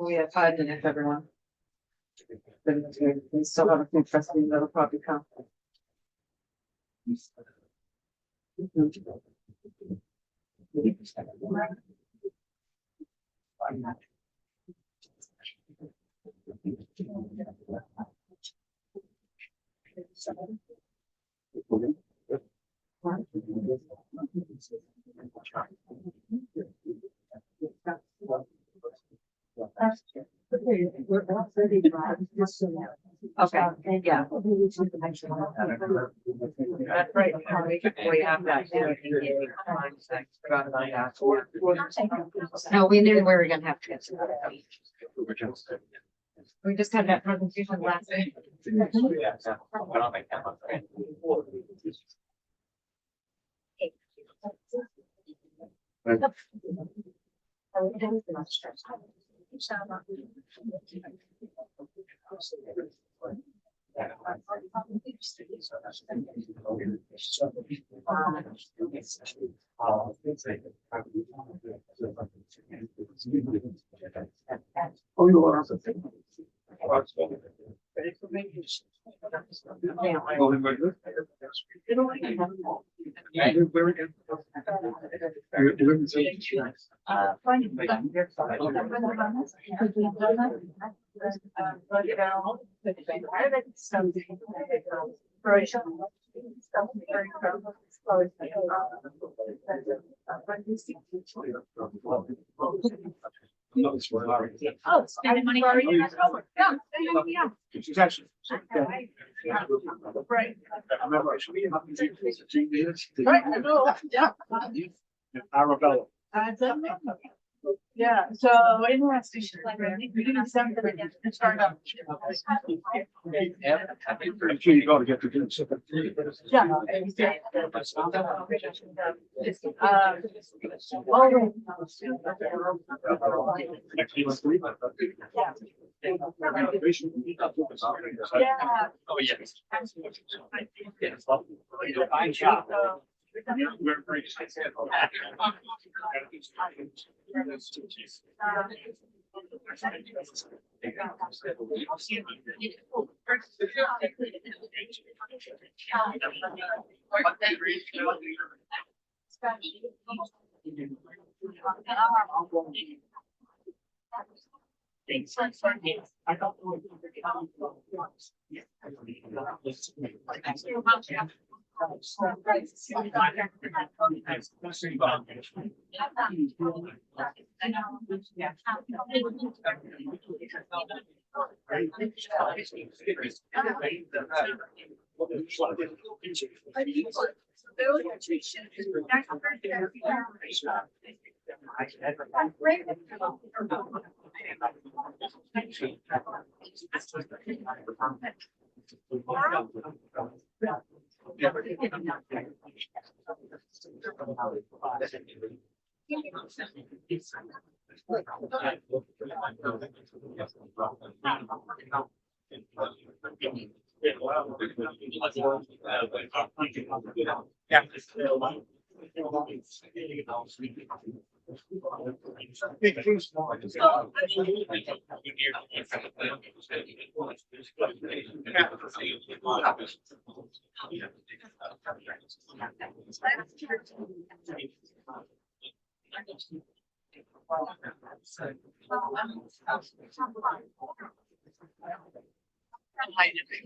We have 5 minutes, everyone. We still have a few trustees that'll probably come. Okay, yeah. That's right. We have that. Forgot about that. No, we knew we were gonna have to get to that. We just had that presentation last week. Oh, you are. Oh, spending money for you. Yeah. She's actually. Right. I remember I should be up in 2 years. Right, I know, yeah. Arabella. Yeah, so interesting. We didn't send them again to start up. I'm sure you gotta get to do something. Yeah. Yeah. Oh, yes. Fine job. We're very excited. Thanks.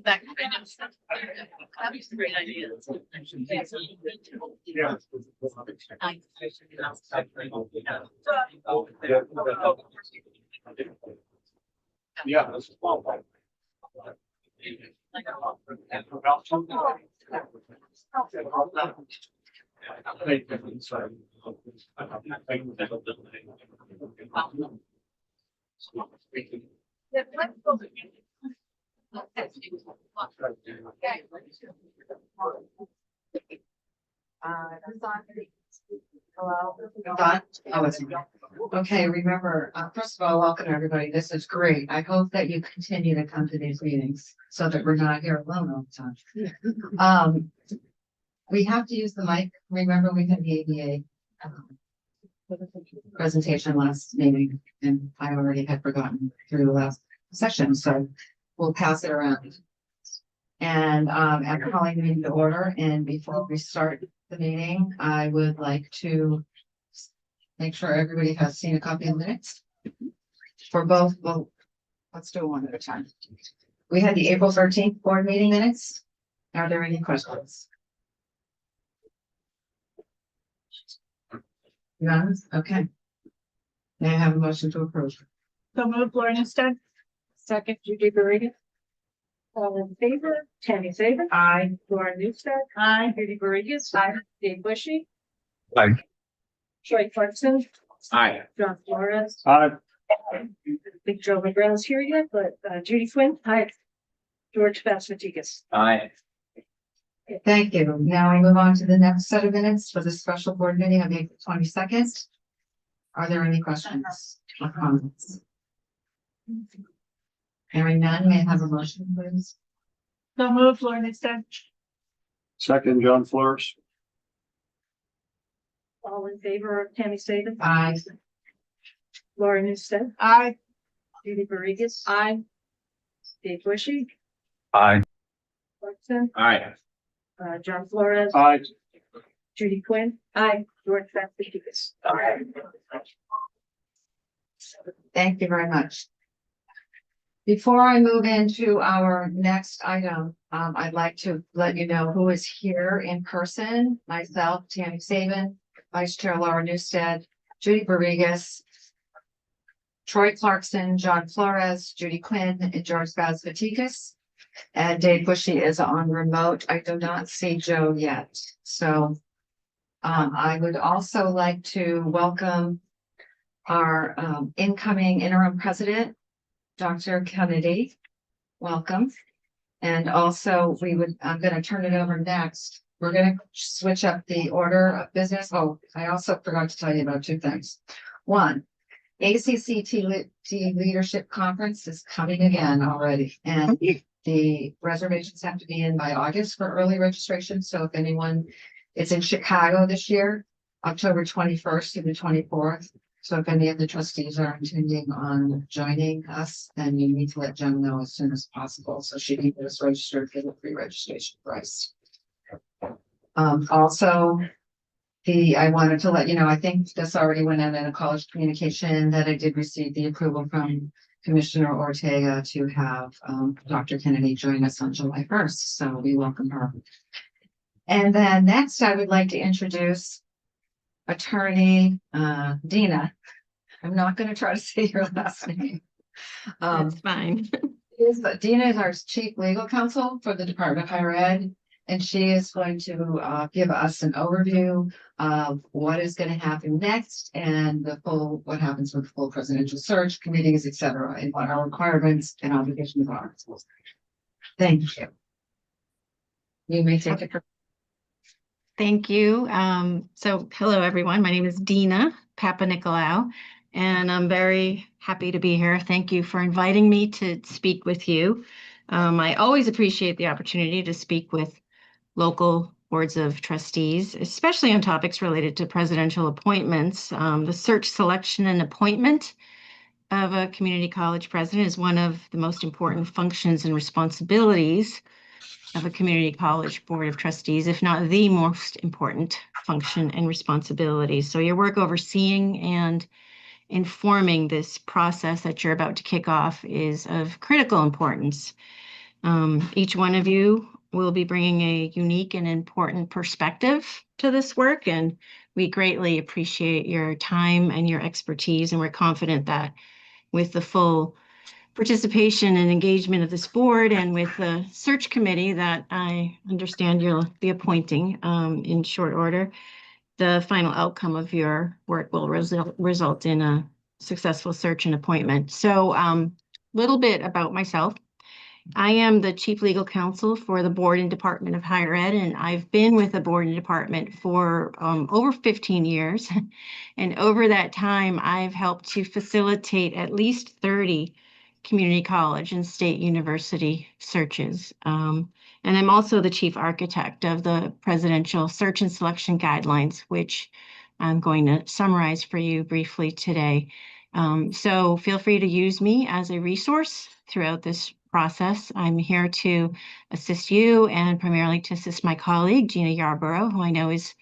That kind of stuff. That was a great idea. Yeah. Yeah, that's well. Don? Oh, it's me. Okay, remember, first of all, welcome everybody. This is great. I hope that you continue to come to these meetings so that we're not here alone all the time. We have to use the mic. Remember, we have the ADA presentation last meeting, and I already had forgotten through the last session, so we'll pass it around. And I'm calling the meeting to order, and before we start the meeting, I would like to make sure everybody has seen a copy of the minutes for both, well, let's do it one at a time. We had the April 13th board meeting minutes. Are there any questions? None? Okay. May I have a motion to approve? So moved, Laura Newstead. Second, Judy Burrigo. All in favor, Tammy Saber. Aye. Laura Newstead. Aye. Judy Borregas. Aye. Dave Bushy. Aye. Troy Clarkson. Aye. John Flores. Aye. Big Joe McGrail's here yet, but Judy Quinn. Aye. George Bassmatikas. Aye. Thank you. Now we move on to the next set of minutes for the special board meeting on April 22nd. Are there any questions or comments? Hearing none, may I have a motion, please? So moved, Laura Newstead. Second, John Flores. All in favor of Tammy Saber. Aye. Laura Newstead. Aye. Judy Borregas. Aye. Dave Bushy. Aye. Clarkson. Aye. John Flores. Aye. Judy Quinn. Aye. George Bassmatikas. Aye. Thank you very much. Before I move into our next item, I'd like to let you know who is here in person. Myself, Tammy Saban, Vice Chair Laura Newstead, Judy Borregas, Troy Clarkson, John Flores, Judy Quinn, and George Bassmatikas. And Dave Bushy is on remote. I do not see Joe yet. So I would also like to welcome our incoming interim president, Dr. Kennedy. Welcome. And also I'm going to turn it over next. We're going to switch up the order of business. Oh, I also forgot to tell you about two things. One, ACCT Leadership Conference is coming again already. And the reservations have to be in by August for early registration. So if anyone, it's in Chicago this year, October 21st to the 24th. So if any of the trustees are intending on joining us, then you need to let Jen know as soon as possible. So she can get us registered for the pre-registration price. Also, I wanted to let you know, I think this already went out in a college communication that I did receive the approval from Commissioner Ortega to have Dr. Kennedy join us on July 1st. So we welcome her. And then next, I would like to introduce Attorney Dina. I'm not going to try to say your last name. That's fine. Dina is our Chief Legal Counsel for the Department of Higher Ed, and she is going to give us an overview of what is going to happen next and what happens with the full presidential search, committees, etc., and what our requirements and obligations are. Thank you. You may take it. Thank you. So hello, everyone. My name is Dina Papanicolaou, and I'm very happy to be here. Thank you for inviting me to speak with you. I always appreciate the opportunity to speak with local boards of trustees, especially on topics related to presidential appointments. The search, selection, and appointment of a community college president is one of the most important functions and responsibilities of a community college board of trustees, if not the most important function and responsibility. So your work overseeing and informing this process that you're about to kick off is of critical importance. Each one of you will be bringing a unique and important perspective to this work, and we greatly appreciate your time and your expertise, and we're confident that with the full participation and engagement of this board and with the search committee that I understand you'll be appointing in short order, the final outcome of your work will result in a successful search and appointment. So little bit about myself. I am the Chief Legal Counsel for the Board and Department of Higher Ed, and I've been with the Board and Department for over 15 years. And over that time, I've helped to facilitate at least 30 community college and state university searches. And I'm also the chief architect of the Presidential Search and Selection Guidelines, which I'm going to summarize for you briefly today. So feel free to use me as a resource throughout this process. I'm here to assist you and primarily to assist my colleague, Gina Yarborough, who I know is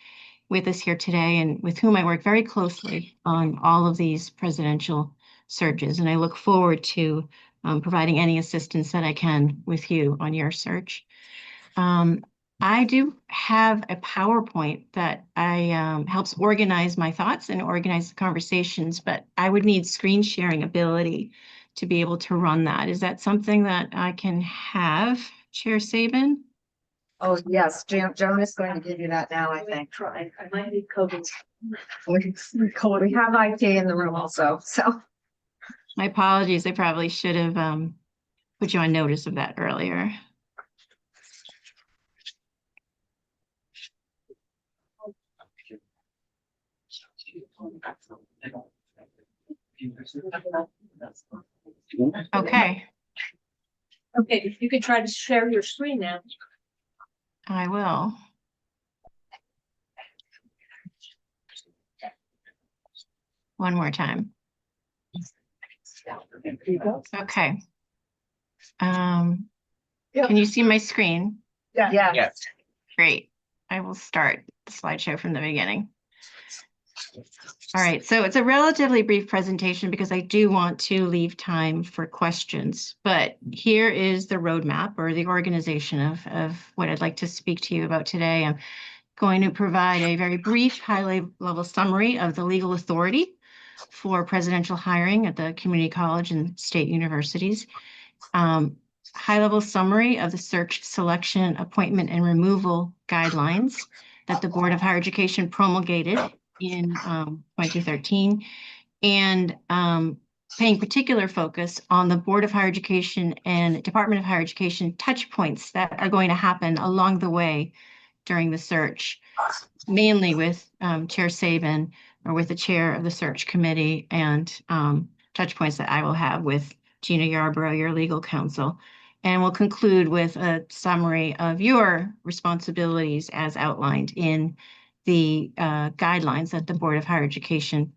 with us here today and with whom I work very closely on all of these presidential searches. And I look forward to providing any assistance that I can with you on your search. I do have a PowerPoint that I helps organize my thoughts and organize the conversations, but I would need screen sharing ability to be able to run that. Is that something that I can have, Chair Sabin? Oh, yes, Joan is going to give you that now, I think. Try. I might need COVID. We have IT in the room also, so. My apologies. I probably should have put you on notice of that earlier. Okay, Okay, if you could try to share your screen now. I will. One more time. Okay. Can you see my screen? Yeah. Yes. Great. I will start the slideshow from the beginning. All right, so it's a relatively brief presentation because I do want to leave time for questions, but here is the roadmap or the organization of what I'd like to speak to you about today. I'm going to provide a very brief high-level summary of the legal authority for presidential hiring at the community college and state universities. High-level summary of the search, selection, appointment, and removal guidelines that the Board of Higher Education promulgated in 2013, and paying particular focus on the Board of Higher Education and Department of Higher Education touch points that are going to happen along the way during the search, mainly with Chair Sabin or with the chair of the search committee, and touch points that I will have with Gina Yarborough, your legal counsel. And we'll conclude with a summary of your responsibilities as outlined in the guidelines that the Board of Higher Education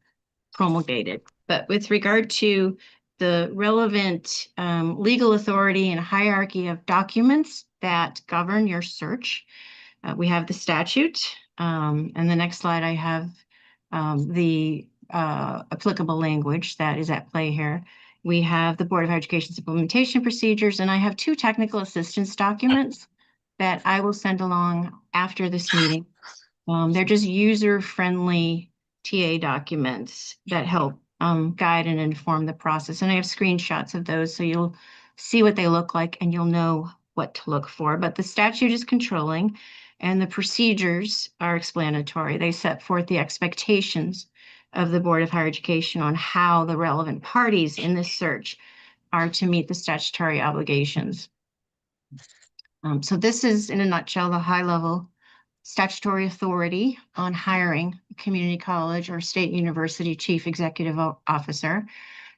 promulgated. But with regard to the relevant legal authority and hierarchy of documents that govern your search, we have the statute. And the next slide, I have the applicable language that is at play here. We have the Board of Higher Education's implementation procedures, and I have two technical assistance documents that I will send along after this meeting. They're just user-friendly TA documents that help guide and inform the process. And I have screenshots of those, so you'll see what they look like and you'll know what to look for. But the statute is controlling and the procedures are explanatory. They set forth the expectations of the Board of Higher Education on how the relevant parties in this search are to meet the statutory obligations. So this is, in a nutshell, the high-level statutory authority on hiring a community college or state university chief executive officer.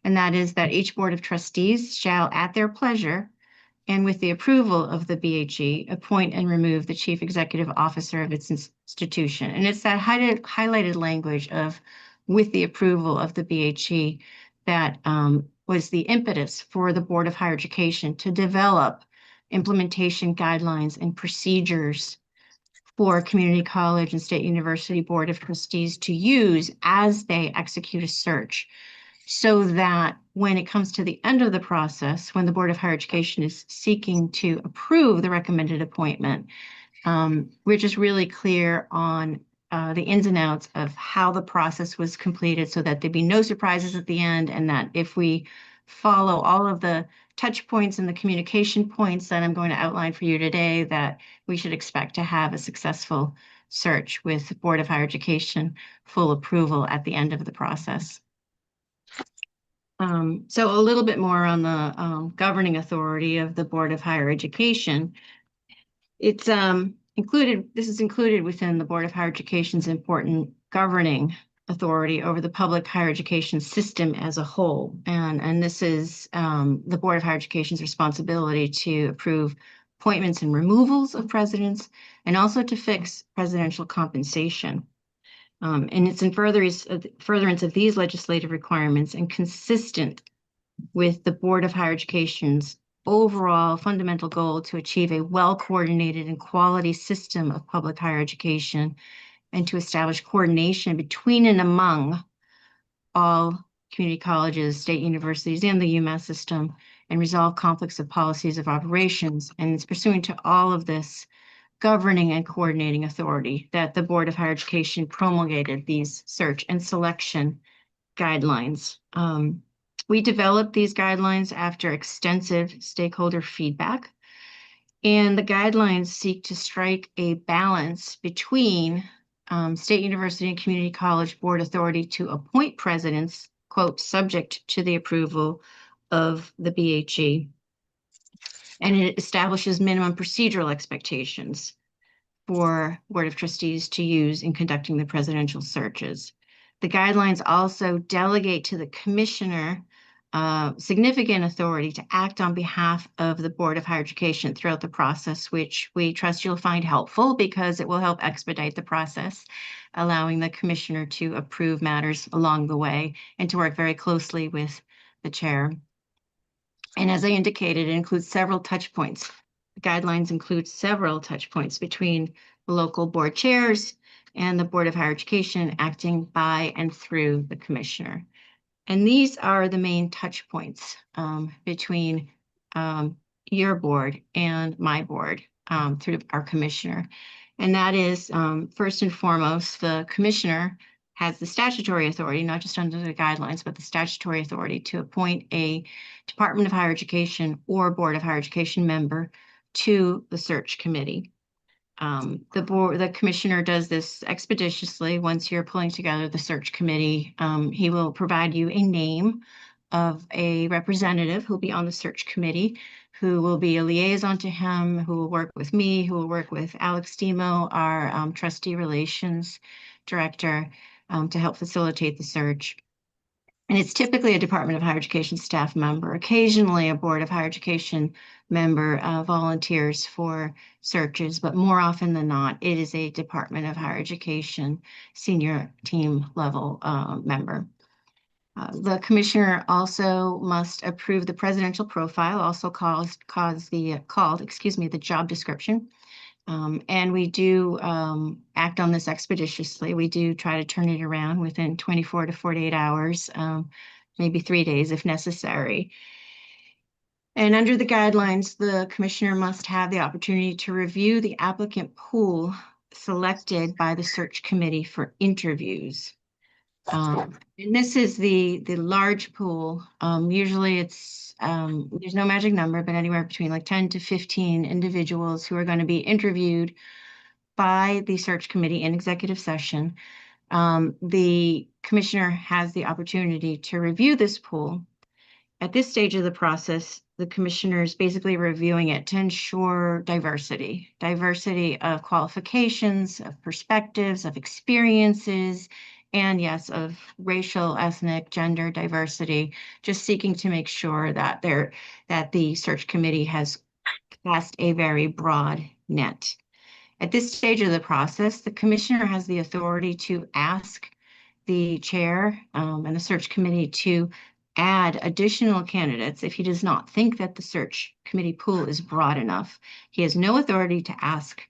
And that is that each board of trustees shall, at their pleasure and with the approval of the BHE, appoint and remove the chief executive officer of its institution. And it's that highlighted language of with the approval of the BHE that was the impetus for the Board of Higher Education to develop implementation guidelines and procedures for community college and state university board of trustees to use as they execute a search, so that when it comes to the end of the process, when the Board of Higher Education is seeking to approve the recommended appointment, we're just really clear on the ins and outs of how the process was completed so that there'd be no surprises at the end, and that if we follow all of the touch points and the communication points that I'm going to outline for you today, that we should expect to have a successful search with Board of Higher Education full approval at the end of the process. So a little bit more on the governing authority of the Board of Higher Education. It's this is included within the Board of Higher Education's important governing authority over the public higher education system as a whole. And this is the Board of Higher Education's responsibility to approve appointments and removals of presidents, and also to fix presidential compensation. And it's in furtherance of these legislative requirements and consistent with the Board of Higher Education's overall fundamental goal to achieve a well-coordinated and quality system of public higher education and to establish coordination between and among all community colleges, state universities, and the UMass system, and resolve conflicts of policies of operations. And it's pursuant to all of this governing and coordinating authority that the Board of Higher Education promulgated these search and selection guidelines. We developed these guidelines after extensive stakeholder feedback, and the guidelines seek to strike a balance between state university and community college board authority to appoint presidents, quote, subject to the approval of the BHE. And it establishes minimum procedural expectations for Board of Trustees to use in conducting the presidential searches. The guidelines also delegate to the commissioner significant authority to act on behalf of the Board of Higher Education throughout the process, which we trust you'll find helpful because it will help expedite the process, allowing the commissioner to approve matters along the way and to work very closely with the chair. And as I indicated, it includes several touch points. The guidelines include several touch points between the local board chairs and the Board of Higher Education acting by and through the commissioner. And these are the main touch points between your board and my board through our commissioner. And that is, first and foremost, the commissioner has the statutory authority, not just under the guidelines, but the statutory authority to appoint a Department of Higher Education or Board of Higher Education member to the search committee. The commissioner does this expeditiously. Once you're pulling together the search committee, he will provide you a name of a representative who'll be on the search committee, who will be a liaison to him, who will work with me, who will work with Alex Demo, our trustee relations director, to help facilitate the search. And it's typically a Department of Higher Education staff member. Occasionally, a Board of Higher Education member volunteers for searches, but more often than not, it is a Department of Higher Education senior team level member. The commissioner also must approve the presidential profile, also called the job description. And we do act on this expeditiously. We do try to turn it around within 24 to 48 hours, maybe 3 days if necessary. And under the guidelines, the commissioner must have the opportunity to review the applicant pool selected by the search committee for interviews. And this is the large pool. Usually it's, there's no magic number, but anywhere between like 10 to 15 individuals who are going to be interviewed by the search committee in executive session. The commissioner has the opportunity to review this pool. At this stage of the process, the commissioner is basically reviewing it to ensure diversity of qualifications, of perspectives, of experiences, and yes, of racial, ethnic, gender diversity, just seeking to make sure that the search committee has cast a very broad net. At this stage of the process, the commissioner has the authority to ask the chair and the search committee to add additional candidates if he does not think that the search committee pool is broad enough. He has no authority to ask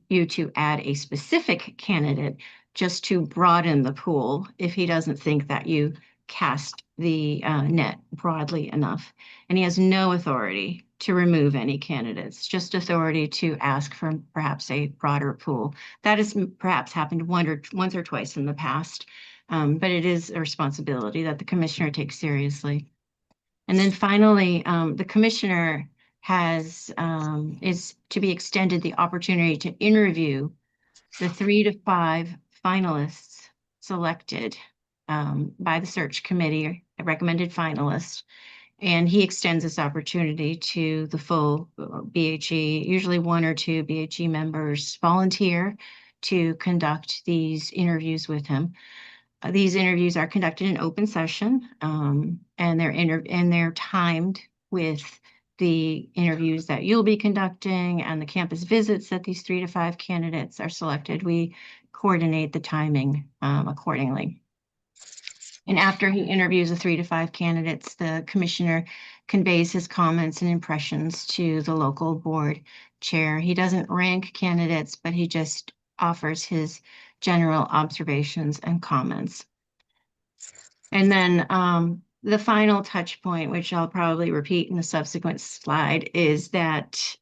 you to add a specific candidate, just to broaden the pool if he doesn't think that you cast the net broadly enough. And he has no authority to remove any candidates, just authority to ask for perhaps a broader pool. That has perhaps happened once or twice in the past, but it is a responsibility that the commissioner takes seriously. And then finally, the commissioner is to be extended the opportunity to interview the 3 to 5 finalists selected by the search committee, a recommended finalist, and he extends this opportunity to the full BHE. Usually 1 or 2 BHE members volunteer to conduct these interviews with him. These interviews are conducted in open session, and they're timed with the interviews that you'll be conducting and the campus visits that these 3 to 5 candidates are selected. We coordinate the timing accordingly. And after he interviews the 3 to 5 candidates, the commissioner conveys his comments and impressions to the local board chair. He doesn't rank candidates, but he just offers his general observations and comments. And then the final touch point, which I'll probably repeat in the subsequent slide, is that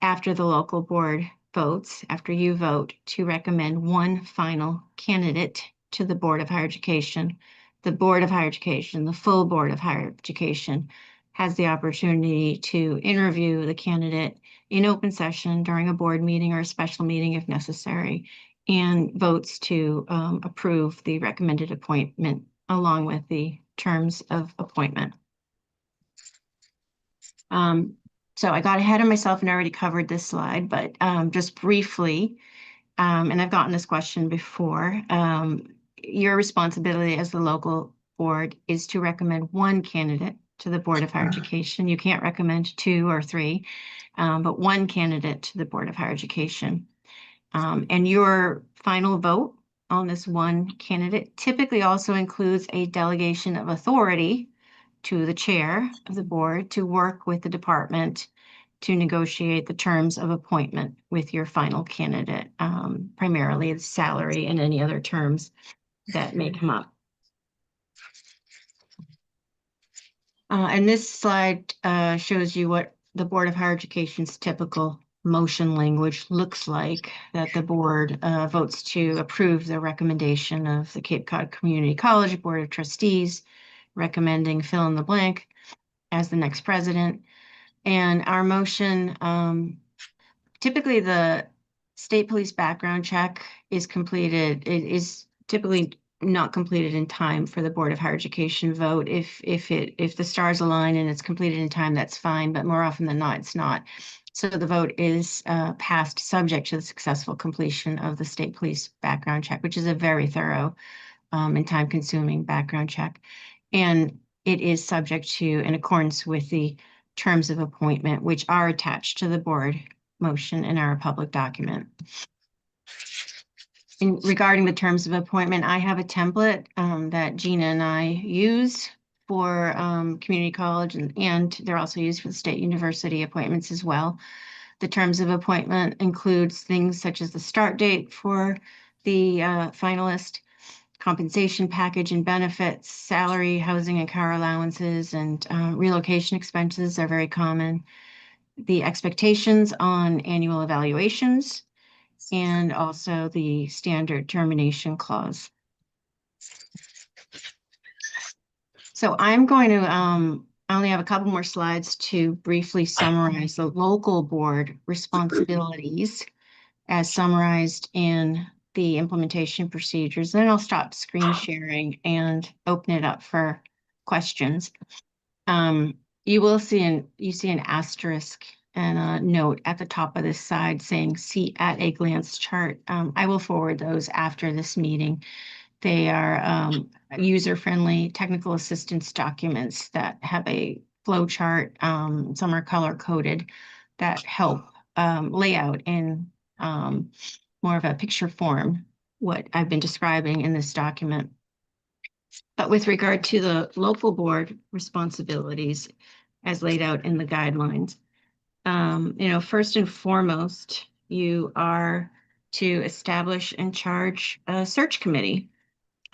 after the local board votes, after you vote to recommend one final candidate to the Board of Higher Education, the Board of Higher Education, the full Board of Higher Education, has the opportunity to interview the candidate in open session during a board meeting or a special meeting if necessary, and votes to approve the recommended appointment along with the terms of appointment. So I got ahead of myself and already covered this slide, but just briefly, and I've gotten this question before, your responsibility as the local board is to recommend one candidate to the Board of Higher Education. You can't recommend 2 or 3, but one candidate to the Board of Higher Education. And your final vote on this one candidate typically also includes a delegation of authority to the chair of the board to work with the department to negotiate the terms of appointment with your final candidate, primarily the salary and any other terms that may come up. And this slide shows you what the Board of Higher Education's typical motion language looks like, that the board votes to approve the recommendation of the Cape Cod Community College Board of Trustees, recommending fill in the blank as the next president. And our motion, typically the state police background check is completed. It is typically not completed in time for the Board of Higher Education vote. If the stars align and it's completed in time, that's fine, but more often than not, it's not. So the vote is passed subject to the successful completion of the state police background check, which is a very thorough and time-consuming background check. And it is subject to, in accordance with the terms of appointment, which are attached to the board motion and are a public document. Regarding the terms of appointment, I have a template that Gina and I use for community college, and they're also used for the state university appointments as well. The terms of appointment includes things such as the start date for the finalist, compensation package and benefits, salary, housing and car allowances, and relocation expenses are very common. The expectations on annual evaluations, and also the standard termination clause. So I'm going to, I only have a couple more slides to briefly summarize the local board responsibilities as summarized in the implementation procedures. Then I'll stop screen sharing and open it up for questions. You will see you see an asterisk and a note at the top of this side saying "see at a glance" chart. I will forward those after this meeting. They are user-friendly technical assistance documents that have a flow chart. Some are color-coded that help lay out in more of a picture form what I've been describing in this document. But with regard to the local board responsibilities as laid out in the guidelines, first and foremost, you are to establish and charge a search committee.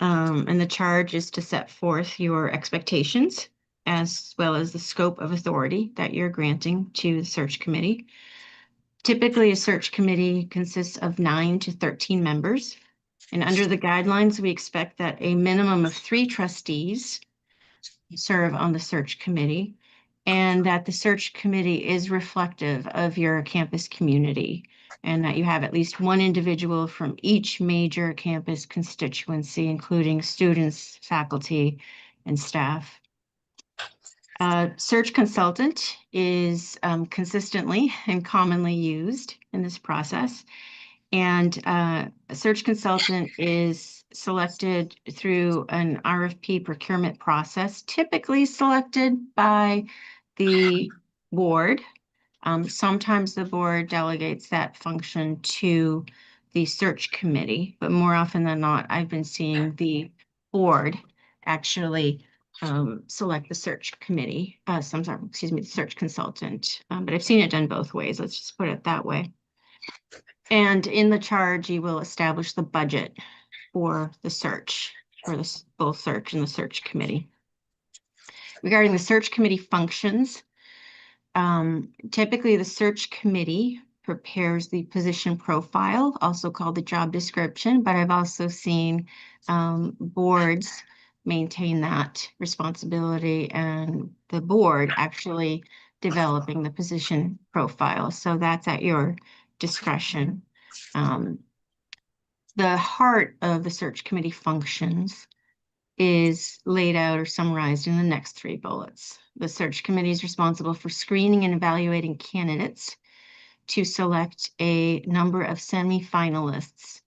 And the charge is to set forth your expectations as well as the scope of authority that you're granting to the search committee. Typically, a search committee consists of 9 to 13 members. And under the guidelines, we expect that a minimum of 3 trustees serve on the search committee, and that the search committee is reflective of your campus community, and that you have at least 1 individual from each major campus constituency, including students, faculty, and staff. Search consultant is consistently and commonly used in this process. And a search consultant is selected through an RFP procurement process, typically selected by the board. Sometimes the board delegates that function to the search committee, but more often than not, I've been seeing the board actually select the search committee, sometimes, excuse me, the search consultant. But I've seen it done both ways. Let's just put it that way. And in the charge, you will establish the budget for the search, for the both search and the search committee. Regarding the search committee functions, typically the search committee prepares the position profile, also called the job description, but I've also seen boards maintain that responsibility and the board actually developing the position profile. So that's at your discretion. The heart of the search committee functions is laid out or summarized in the next 3 bullets. The search committee is responsible for screening and evaluating candidates to select a number of semifinalists.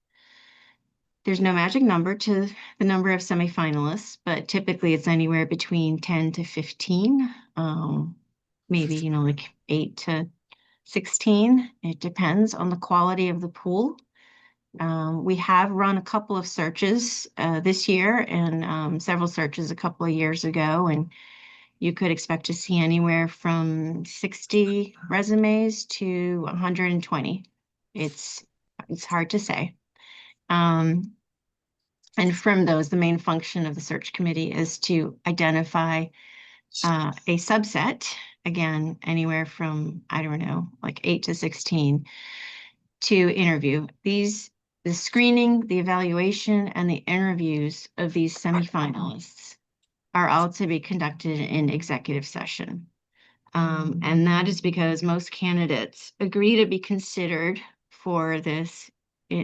There's no magic number to the number of semifinalists, but typically it's anywhere between 10 to 15, maybe, like 8 to 16. It depends on the quality of the pool. We have run a couple of searches this year and several searches a couple of years ago, and you could expect to see anywhere from 60 resumes to 120. It's hard to say. And from those, the main function of the search committee is to identify a subset, again, anywhere from, I don't know, like 8 to 16, to interview. The screening, the evaluation, and the interviews of these semifinalists are all to be conducted in executive session. And that is because most candidates agree to be considered for this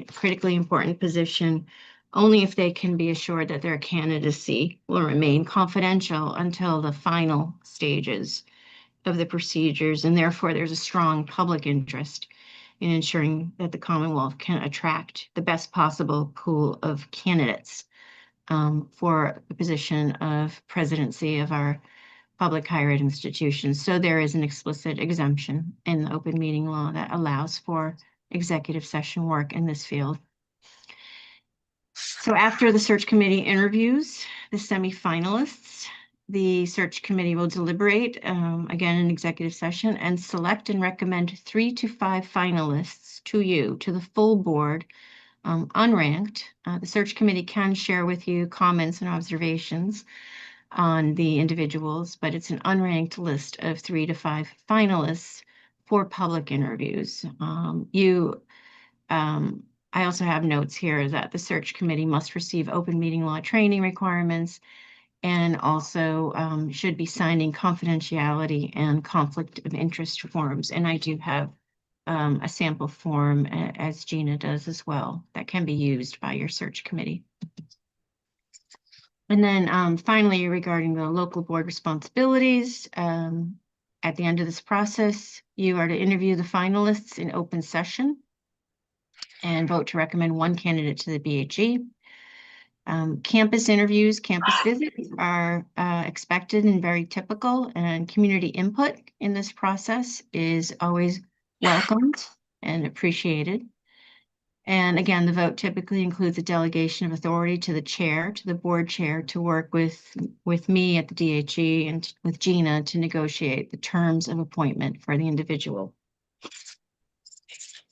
critically important position only if they can be assured that their candidacy will remain confidential until the final stages of the procedures, and therefore there's a strong public interest in ensuring that the Commonwealth can attract the best possible pool of candidates for the position of presidency of our public higher ed institutions. So there is an explicit exemption in the open meeting law that allows for executive session work in this field. So after the search committee interviews the semifinalists, the search committee will deliberate, again, in executive session, and select and recommend 3 to 5 finalists to the full board, unranked. The search committee can share with you comments and observations on the individuals, but it's an unranked list of 3 to 5 finalists for public interviews. I also have notes here that the search committee must receive open meeting law training requirements and also should be signing confidentiality and conflict of interest forms. And I do have a sample form, as Gina does as well, that can be used by your search committee. And then finally, regarding the local board responsibilities, at the end of this process, you are to interview the finalists in open session and vote to recommend 1 candidate to the BHE. Campus interviews, campus visits are expected and very typical, and community input in this process is always welcomed and appreciated. And again, the vote typically includes a delegation of authority to the chair, to the board chair, to work with me at the DHE and with Gina to negotiate the terms of appointment for the individual.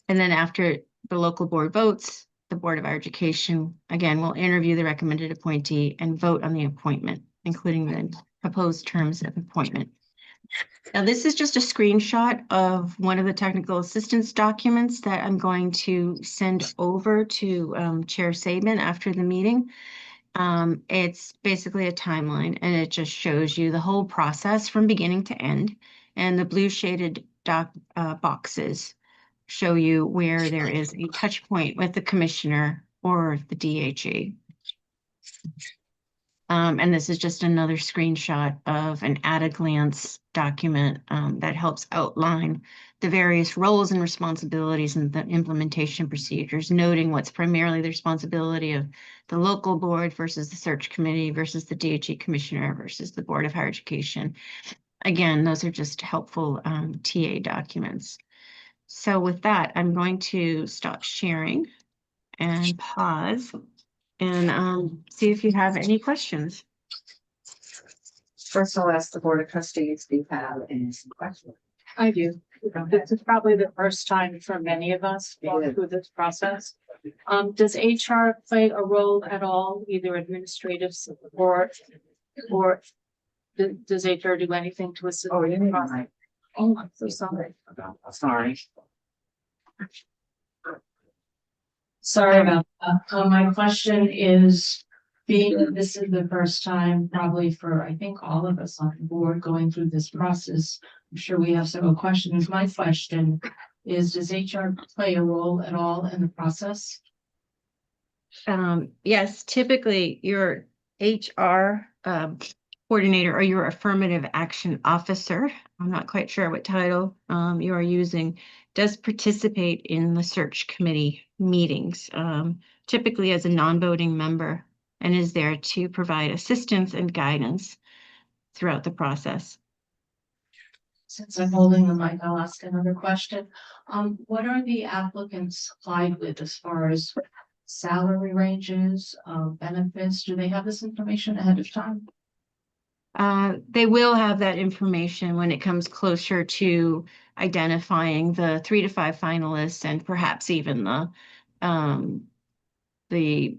And then after the local board votes, the Board of Education, again, will interview the recommended appointee and vote on the appointment, including the proposed terms of appointment. Now, this is just a screenshot of one of the technical assistance documents that I'm going to send over to Chair Sabin after the meeting. It's basically a timeline, and it just shows you the whole process from beginning to end. And the blue shaded boxes show you where there is a touch point with the commissioner or the DHE. And this is just another screenshot of an at-a-glance document that helps outline the various roles and responsibilities and the implementation procedures, noting what's primarily the responsibility of the local board versus the search committee versus the DHE commissioner versus the Board of Higher Education. Again, those are just helpful TA documents. So with that, I'm going to stop sharing and pause and see if you have any questions. First, I'll ask the Board of Trustees, do you have any questions? I do. This is probably the first time for many of us going through this process. Does HR play a role at all, either administrative support or does HR do anything to assist? Oh, you the mean process? like, Oh, I'm so sorry. sorry. Sorry about that. My question is, being that this is the first time probably for, I think, all of us on the board going through this process, I'm sure we have several questions. My question is, does HR play a role at all in the process? Yes, typically your HR coordinator or your affirmative action officer, I'm not quite sure what title you are using, does participate in the search committee meetings, typically as a non-voting member, and is there to provide assistance and guidance throughout the process. Since I'm holding the mic, I'll ask another question. What are the applicants supplied with as far as salary ranges, benefits? Do they have this information ahead of time? They will have that information when it comes closer to identifying the 3 to 5 finalists and perhaps even the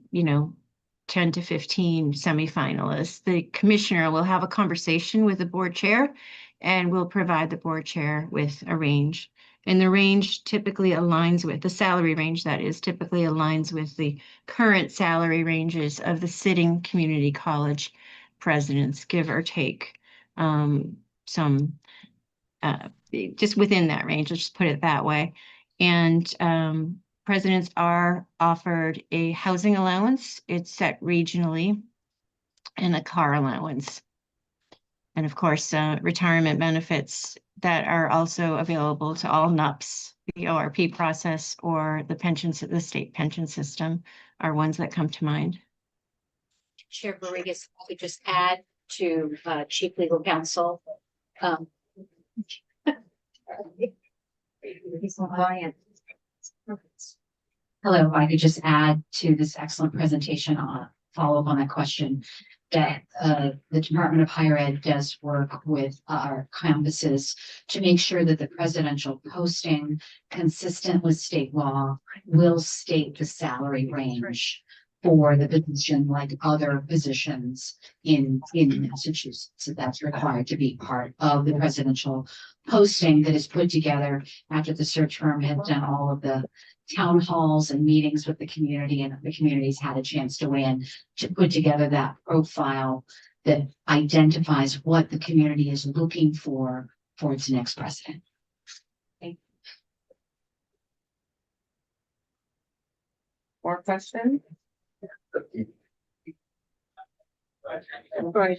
10 to 15 semifinalists. The commissioner will have a conversation with the board chair and will provide the board chair with a range. And the range typically aligns with the salary range, that is, typically aligns with the current salary ranges of the sitting community college presidents, give or take some just within that range, let's just put it that way. And presidents are offered a housing allowance. It's set regionally, and a car allowance. And of course, retirement benefits that are also available to all NUPs, the ORP process or the state pension system are ones that come to mind. Chair Borregas, I could just add to Chief Legal Counsel. He's compliant. Hello, if I could just add to this excellent presentation, follow up on that question, that the Department of Higher Ed does work with our campuses to make sure that the presidential posting, consistent with state law, will state the salary range for the position, like other positions in Massachusetts. So that's required to be part of the presidential posting that is put together after the search firm has done all of the town halls and meetings with the community, and the community's had a chance to weigh in to put together that profile that identifies what the community is looking for its next president. More questions? Right.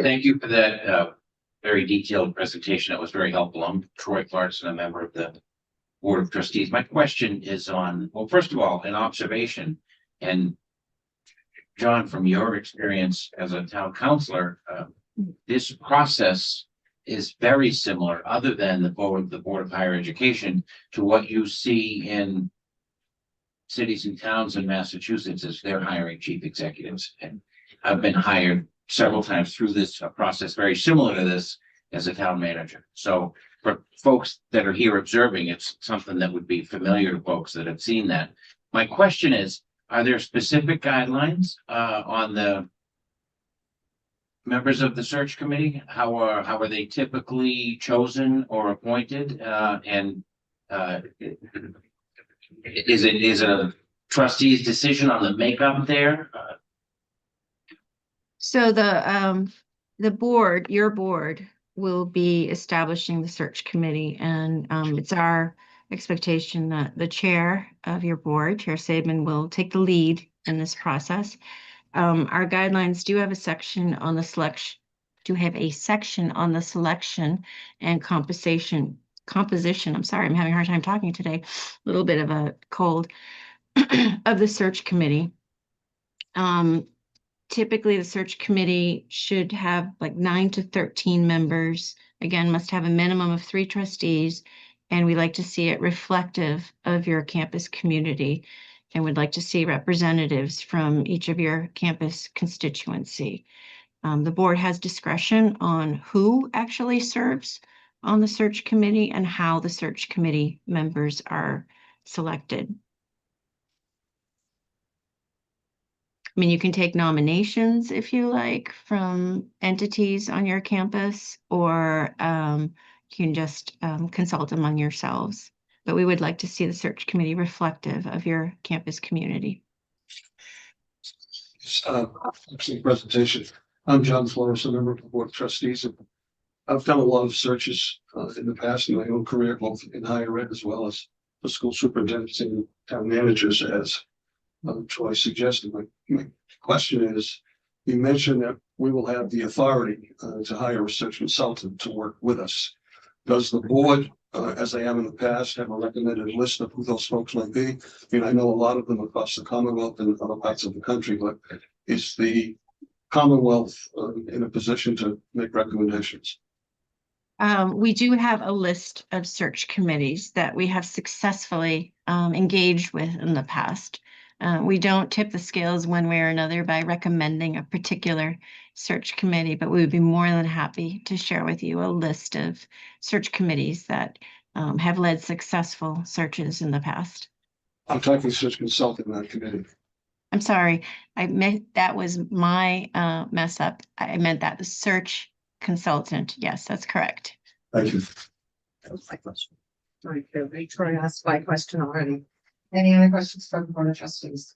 Thank you for that very detailed presentation. That was very helpful. I'm Troy Clarkson, a member of the Board of Trustees. My question is on, well, first of all, an observation. And John, from your experience as a town councilor, this process is very similar, other than the Board of Higher Education, to what you see in cities and towns in Massachusetts as they're hiring chief executives. And I've been hired several times through this process very similar to this as a town manager. So for folks that are here observing, it's something that would be familiar to folks that have seen that. My question is, are there specific guidelines on the members of the search committee? How are they typically chosen or appointed? Is it a trustee's decision on the makeup there? So the board, your board, will be establishing the search committee, and it's our expectation that the chair of your board, Chair Sabin, will take the lead in this process. Our guidelines do have a section on the selection, and composition. I'm sorry, I'm having a hard time talking today. A little bit of a cold of the search committee. Typically, the search committee should have like 9 to 13 members. Again, must have a minimum of 3 trustees and we like to see it reflective of your campus community. And we'd like to see representatives from each of your campus constituency. The board has discretion on who actually serves on the search committee and how the search committee members are selected. I mean, you can take nominations if you like from entities on your campus, or you can just consult among yourselves. But we would like to see the search committee reflective of your campus community. Excellent presentation. I'm John Flores, a member of the Board of Trustees. I've done a lot of searches in the past in my own career, both in higher ed as well as the school superintendents and town managers, as Troy suggested. My question is, you mentioned that we will have the authority to hire a search consultant to work with us. Does the board, as they have in the past, have a recommended list of who those folks might be? I mean, I know a lot of them across the Commonwealth and other parts of the country, but is the Commonwealth in a position to make recommendations? We do have a list of search committees that we have successfully engaged with in the past. We don't tip the scales one way or another by recommending a particular search committee, but we would be more than happy to share with you a list of search committees that have led successful searches in the past. I'm talking search consultant in that committee. I'm sorry, I meant that was my mess up. I meant that the search consultant. Yes, that's correct. Thank you. That was my question. Right, Troy asked my question already. Any other questions from the Board of Trustees?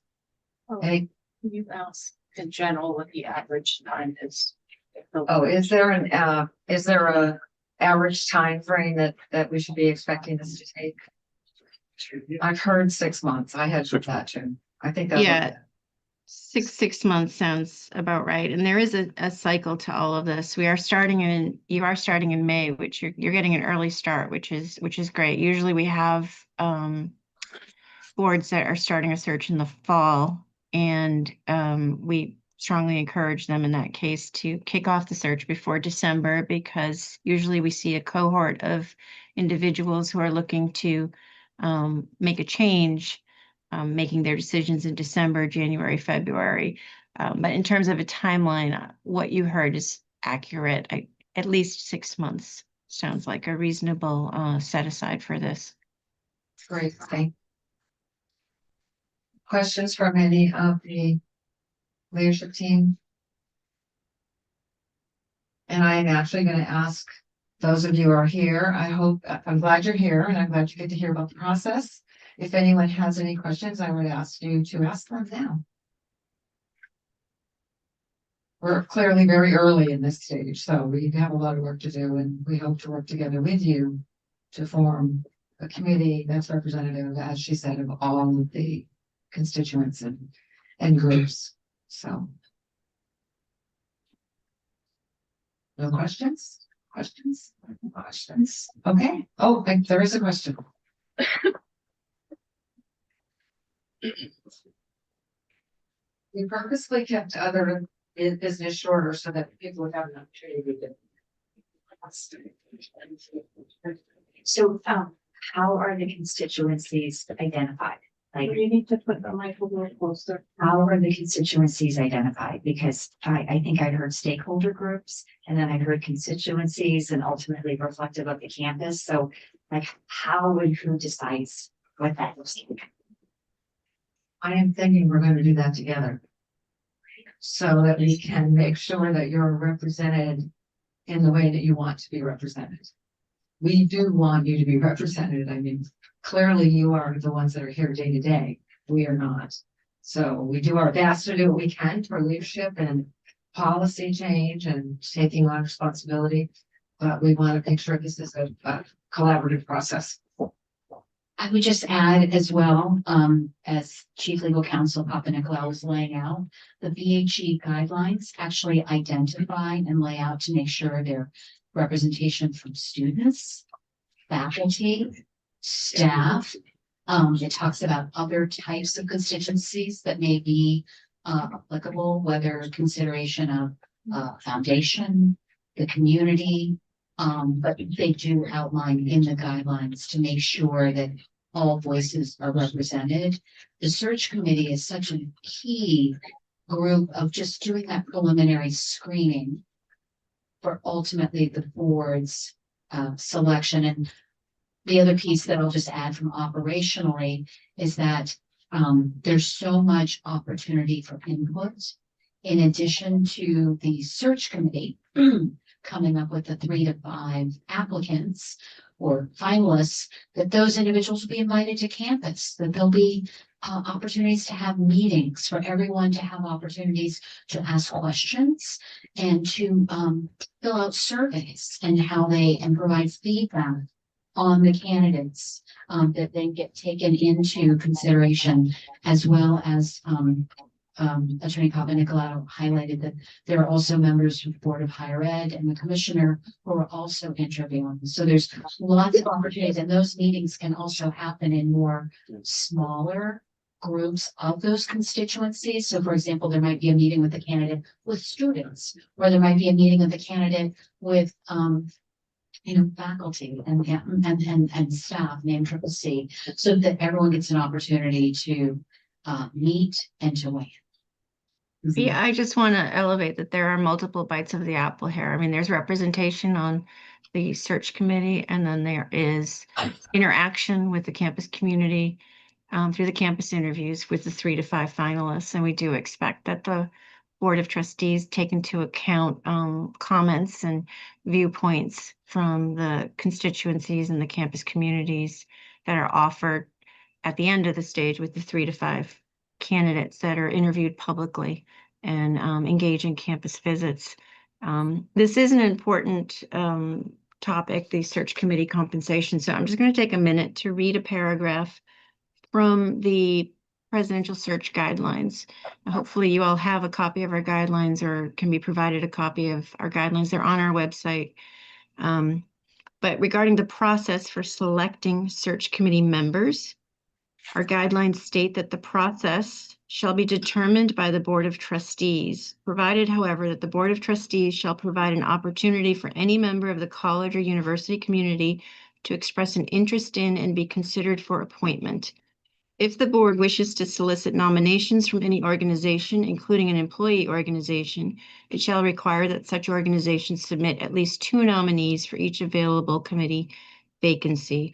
Any? You asked in general what the average time is. Oh, is there a average time frame that we should be expecting this to take? I've heard 6 months. I had heard that too. I think that. Yeah. 6 months sounds about right. And there is a cycle to all of this. You are starting in May, which you're getting an early start, which is great. Usually we have boards that are starting a search in the fall, and we strongly encourage them in that case to kick off the search before December, because usually we see a cohort of individuals who are looking to make a change, making their decisions in December, January, February. But in terms of a timeline, what you heard is accurate. At least 6 months sounds like a reasonable set aside for this. Great, thank you. Questions from any of the leadership team? And I am actually going to ask those of you who are here, I'm glad you're here, and I'm glad you get to hear about the process. If anyone has any questions, I would ask you to ask them now. We're clearly very early in this stage, so we have a lot of work to do, and we hope to work together with you to form a committee that's representative, as she said, of all of the constituents and groups. So. No questions? Questions? Okay. Oh, there is a question. We purposely kept other business shorter so that people would have an opportunity to. So, how are the constituencies identified? Like, You need to put the mic a little closer. how are the constituencies identified? Because I think I heard stakeholder groups, and then I heard constituencies, and ultimately reflective of the campus. So, like, how and who decides what that looks like? I am thinking we're going to do that together. So that we can make sure that you're represented in the way that you want to be represented. We do want you to be represented. I mean, clearly you are the ones that are here day to day. We are not. So we do our best to do what we can for leadership and policy change and taking on responsibility. But we want to make sure this is a collaborative process. I would just add as well, as Chief Legal Counsel Papa Nicolau was laying out, the VHE guidelines actually identify and lay out to make sure they're representation from students, faculty, staff. It talks about other types of constituencies that may be applicable, whether consideration of foundation, the community, But they do outline in the guidelines to make sure that all voices are represented. The search committee is such a key group of just doing that preliminary screening for ultimately the board's selection. And the other piece that I'll just add from operationally is that there's so much opportunity for input in addition to the search committee coming up with the 3 to 5 applicants or finalists, that those individuals will be invited to campus, that there'll be opportunities to have meetings for everyone to have opportunities to ask questions and to fill out surveys and provide feedback on the candidates that then get taken into consideration, as well as Attorney Papanicolaou highlighted that there are also members of the Board of Higher Ed and the Commissioner who are also interviewing. So there's lots of opportunities, and those meetings can also happen in more smaller groups of those constituencies. So for example, there might be a meeting with the candidate with students, or there might be a meeting of the candidate with faculty and staff, named CCC, so that everyone gets an opportunity to meet and to weigh. Yeah, I just want to elevate that there are multiple bites of the apple here. I mean, there's representation on the search committee, and then there is interaction with the campus community through the campus interviews with the 3 to 5 finalists. And we do expect that the Board of Trustees take into account comments and viewpoints from the constituencies and the campus communities that are offered at the end of the stage with the 3 to 5 candidates that are interviewed publicly and engage in campus visits. This is an important topic, the search committee compensation. So I'm just going to take a minute to read a paragraph from the presidential search guidelines. Hopefully you all have a copy of our guidelines or can be provided a copy of our guidelines. They're on our website. But regarding the process for selecting search committee members, our guidelines state that the process shall be determined by the Board of Trustees, provided, however, that the Board of Trustees shall provide an opportunity for any member of the college or university community to express an interest in and be considered for appointment. If the board wishes to solicit nominations from any organization, including an employee organization, it shall require that such organization submit at least 2 nominees for each available committee vacancy.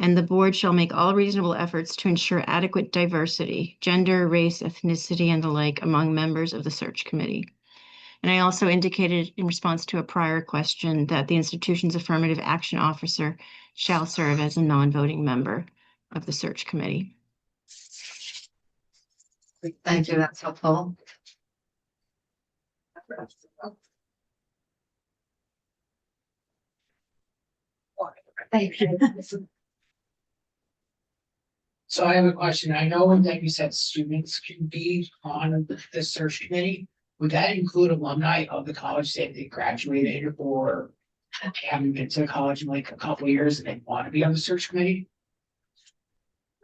And the board shall make all reasonable efforts to ensure adequate diversity, gender, race, ethnicity, and the like among members of the search committee. And I also indicated in response to a prior question that the institution's affirmative action officer shall serve as a non-voting member of the search committee. Thank you, that's helpful. Thank you. So I have a question. I know that you said students can be on the search committee. Would that include alumni of the college, say they graduated or haven't been to college in like a couple of years and they want to be on the search committee?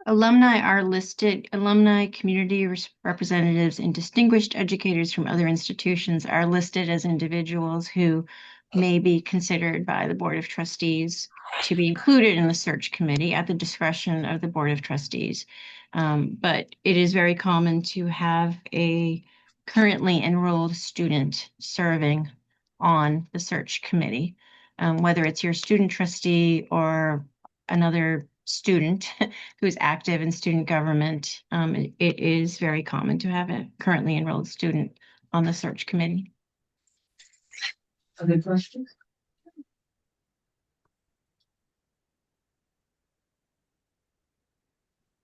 Alumni are listed, alumni, community representatives, and distinguished educators from other institutions are listed as individuals who may be considered by the Board of Trustees to be included in the search committee at the discretion of the Board of Trustees. But it is very common to have a currently enrolled student serving on the search committee, whether it's your student trustee or another student who's active in student government. It is very common to have a currently enrolled student on the search committee. Other questions?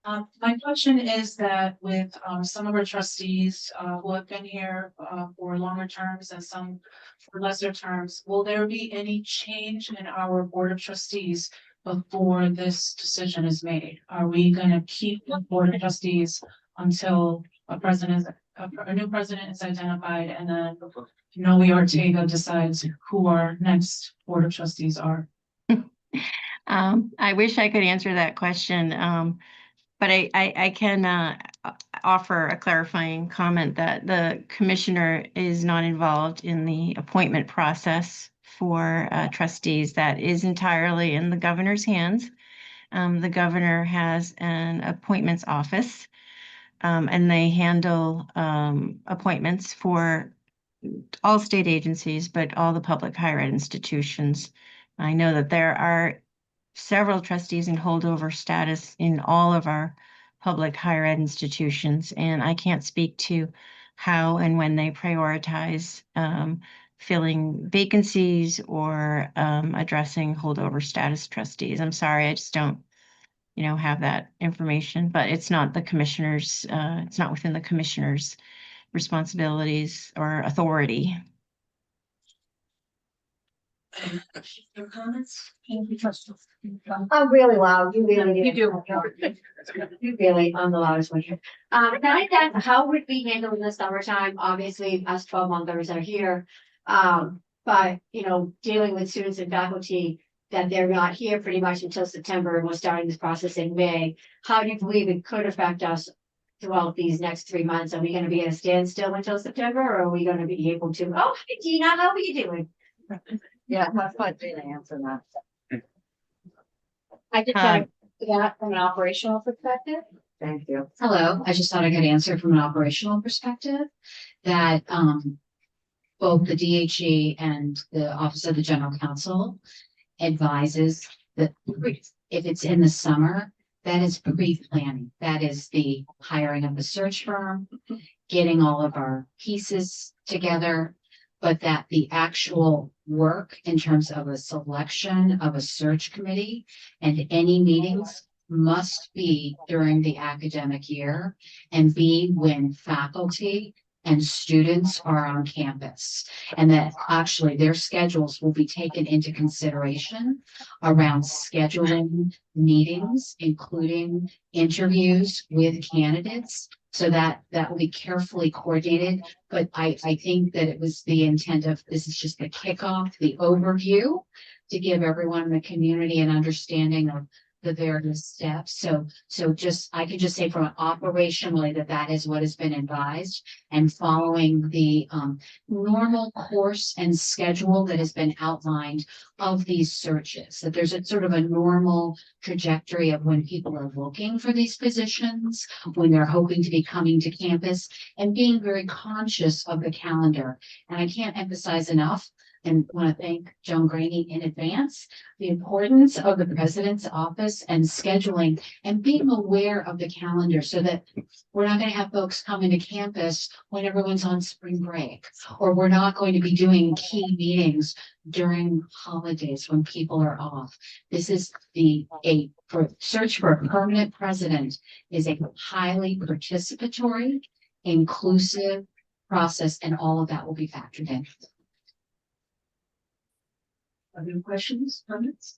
My question is that with some of our trustees who have been here for longer terms and some for lesser terms, will there be any change in our Board of Trustees before this decision is made? Are we going to keep the Board of Trustees until a new president is identified and then Noe Ortega decides who our next Board of Trustees are? I wish I could answer that question. But I can offer a clarifying comment that the commissioner is not involved in the appointment process for trustees. That is entirely in the governor's hands. The governor has an appointments office, and they handle appointments for all state agencies, but all the public higher ed institutions. I know that there are several trustees in holdover status in all of our public higher ed institutions, and I can't speak to how and when they prioritize filling vacancies or addressing holdover status trustees. I'm sorry, I just don't, have that information, but it's not the commissioner's, it's not within the commissioner's responsibilities or authority. Your comments? I'm really loud, you really. You do. You really, I'm the loudest one here. Not that, how would we handle in the summertime? Obviously, us 12-monthers are here. But, dealing with students and faculty that they're not here pretty much until September, and we're starting this process in May. How do you believe it could affect us throughout these next 3 months? Are we gonna be at a standstill until September, or are we gonna be able to, oh, hi Gina, how are you doing? Yeah, that's what Gina answered that. I just had that from an operational perspective. Thank you. Hello, I just thought I could answer from an operational perspective that both the DHE and the Office of the General Counsel advises that if it's in the summer, that is pre-planning. That is the hiring of the search firm, getting all of our pieces together, but that the actual work in terms of a selection of a search committee and any meetings must be during the academic year and be when faculty and students are on campus. And that actually their schedules will be taken into consideration around scheduling meetings, including interviews with candidates. So that will be carefully coordinated. But I think that it was the intent of, this is just the kickoff, the overview, to give everyone in the community an understanding of the various steps. So just, I could just say from operationally that is what has been advised, and following the normal course and schedule that has been outlined of these searches, that there's a sort of a normal trajectory of when people are looking for these positions, when they're hoping to be coming to campus, and being very conscious of the calendar. And I can't emphasize enough, and want to thank Joan Graney in advance, the importance of the president's office and scheduling and being aware of the calendar, so that we're not going to have folks come into campus when everyone's on spring break, or we're not going to be doing key meetings during holidays when people are off. This is search for a permanent president is a highly participatory, inclusive process, and all of that will be factored in. Other questions, comments?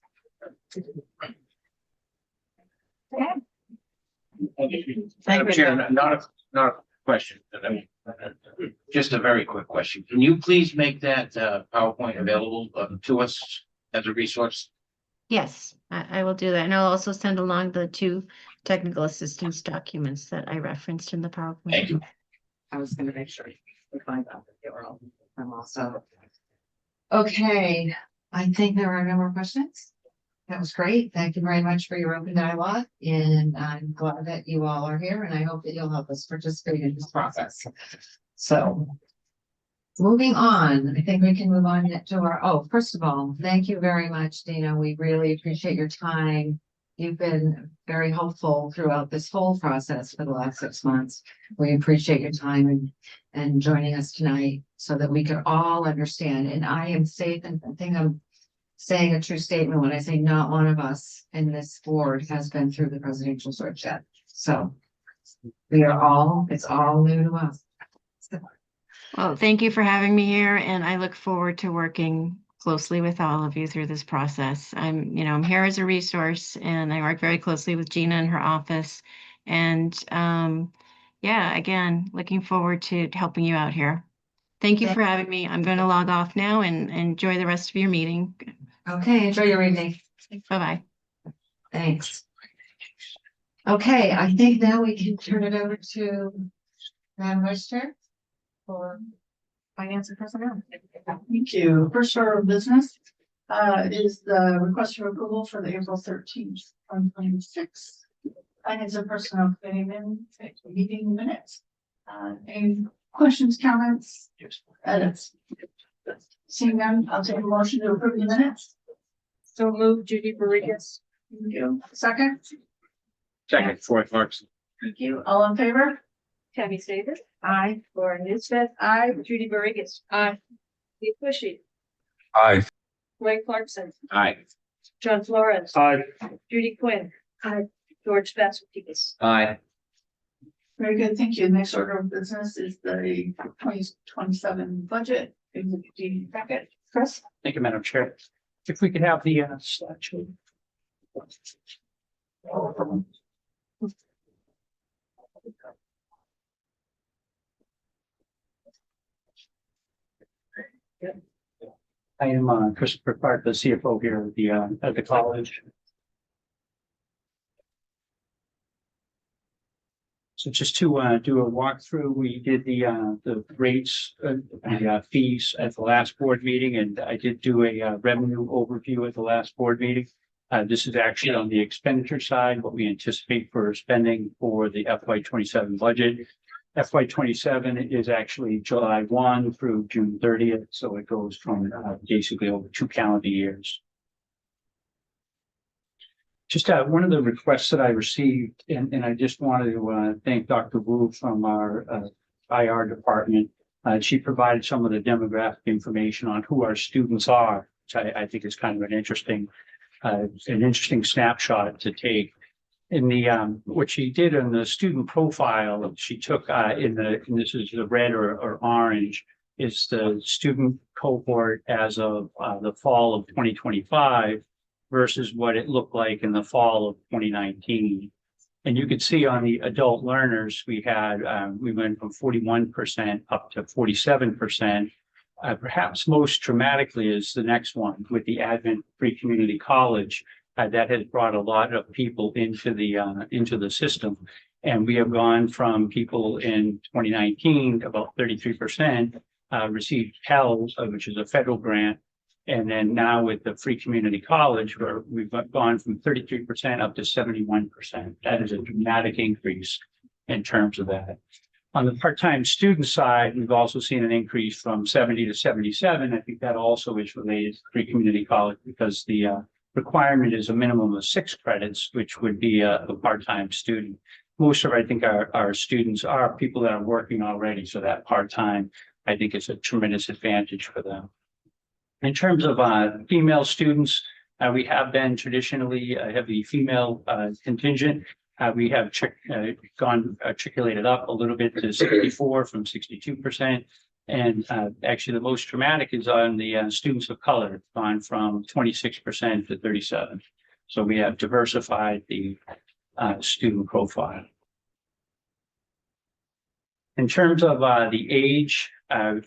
Madam Chair, not a question, but just a very quick question. Can you please make that PowerPoint available to us as a resource? Yes, I will do that. And I'll also send along the 2 technical assistance documents that I referenced in the PowerPoint. Thank you. I was gonna make sure we find out that they were all, I'm also. Okay, I think there are no more questions. That was great. Thank you very much for your open dialogue, and I'm glad that you all are here, and I hope that you'll help us participate in this process. So, moving on, I think we can move on to first of all, thank you very much, Dina. We really appreciate your time. You've been very helpful throughout this whole process for the last 6 months. We appreciate your time and joining us tonight so that we could all understand. And I am safe, and I think I'm saying a true statement when I say not one of us in this board has been through the presidential search yet. So it's all new to us. Well, thank you for having me here, and I look forward to working closely with all of you through this process. I'm here as a resource, and I work very closely with Gina in her office. And again, looking forward to helping you out here. Thank you for having me. I'm going to log off now and enjoy the rest of your meeting. Okay, enjoy your evening. Bye-bye. Thanks. Okay, I think now we can turn it over to Madam Vice Chair for finance and personnel. Thank you. First order of business is the request for approval for the April 13th, 2026 Finance and Personnel Committee meeting minutes. Any questions, comments, edits? Seeing none, I'll take a motion to approve the minutes. So move Judy Borregas. Thank you. Second. Second, Troy Clarkson. Thank you. All in favor? Tammy Davis. Aye. Laura Newsmith. Aye. Judy Borregas. Aye. Steve Bushy. Aye. Ray Clarkson. Aye. John Flores. Aye. Judy Quinn. Aye. George Vassarkis. Aye. Very good. Thank you. Next order of business is the 2027 budget. Executive packet. Chris? Thank you, Madam Chair. If we could have the slideshow. I am Christopher Clark, the CFO here at the college. So just to do a walkthrough, we did the rates, the fees at the last board meeting, and I did do a revenue overview at the last board meeting. This is actually on the expenditure side, what we anticipate for spending for the FY27 budget. FY27 is actually July 1 through June 30th, so it goes from basically over 2 calendar years. Just one of the requests that I received, and I just wanted to thank Dr. Wu from our IR department. She provided some of the demographic information on who our students are, which I think is kind of an interesting snapshot to take. In the what she did in the student profile, she took and this is the red or orange, is the student cohort as of the fall of 2025 versus what it looked like in the fall of 2019. And you could see on the adult learners, we went from 41% up to 47%. Perhaps most dramatically is the next one with the Advent Free Community College. That has brought a lot of people into the system. And we have gone from people in 2019, about 33% received Pell, which is a federal grant. And then now with the Free Community College, where we've gone from 33% up to 71%. That is a dramatic increase in terms of that. On the part-time student side, we've also seen an increase from 70 to 77. I think that also is related to Free Community College because the requirement is a minimum of 6 credits, which would be a part-time student. Most of, I think, our students are people that are working already. So that part-time, I think, is a tremendous advantage for them. In terms of female students, we have been traditionally a heavy female contingent. We have articulated up a little bit to 64 from 62%. And actually the most dramatic is on the students of color, gone from 26% to 37%. So we have diversified the student profile. In terms of the age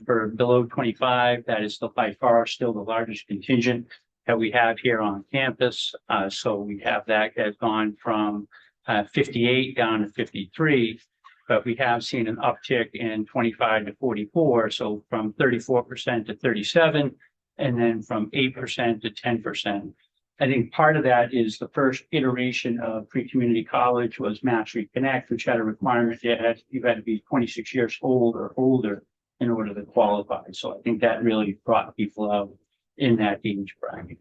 for below 25, that is by far still the largest contingent that we have here on campus. So we have that has gone from 58 down to 53, but we have seen an uptick in 25 to 44. So from 34% to 37, and then from 8% to 10%. I think part of that is the first iteration of Free Community College was Mastery Connect, which had a requirement that you had to be 26 years old or older in order to qualify. So I think that really brought people out in that age bracket.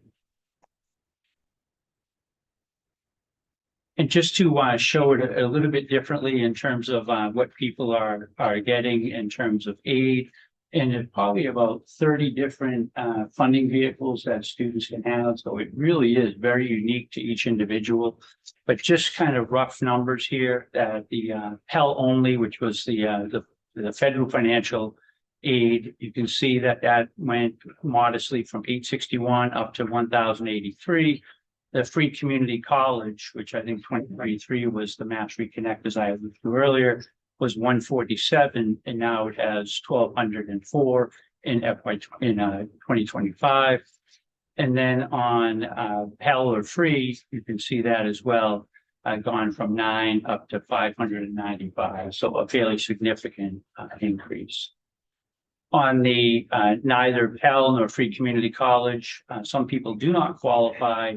And just to show it a little bit differently in terms of what people are getting in terms of aid, and it's probably about 30 different funding vehicles that students can have. So it really is very unique to each individual. But just kind of rough numbers here that the Pell Only, which was the federal financial aid, you can see that went modestly from 861 up to 1,083. The Free Community College, which I think 2023 was the Mastery Connect, as I alluded to earlier, was 147, and now it has 1,204 in 2025. And then on Pell or Free, you can see that as well. gone from 9 up to 595, so a fairly significant increase. On the neither Pell nor Free Community College, some people do not qualify.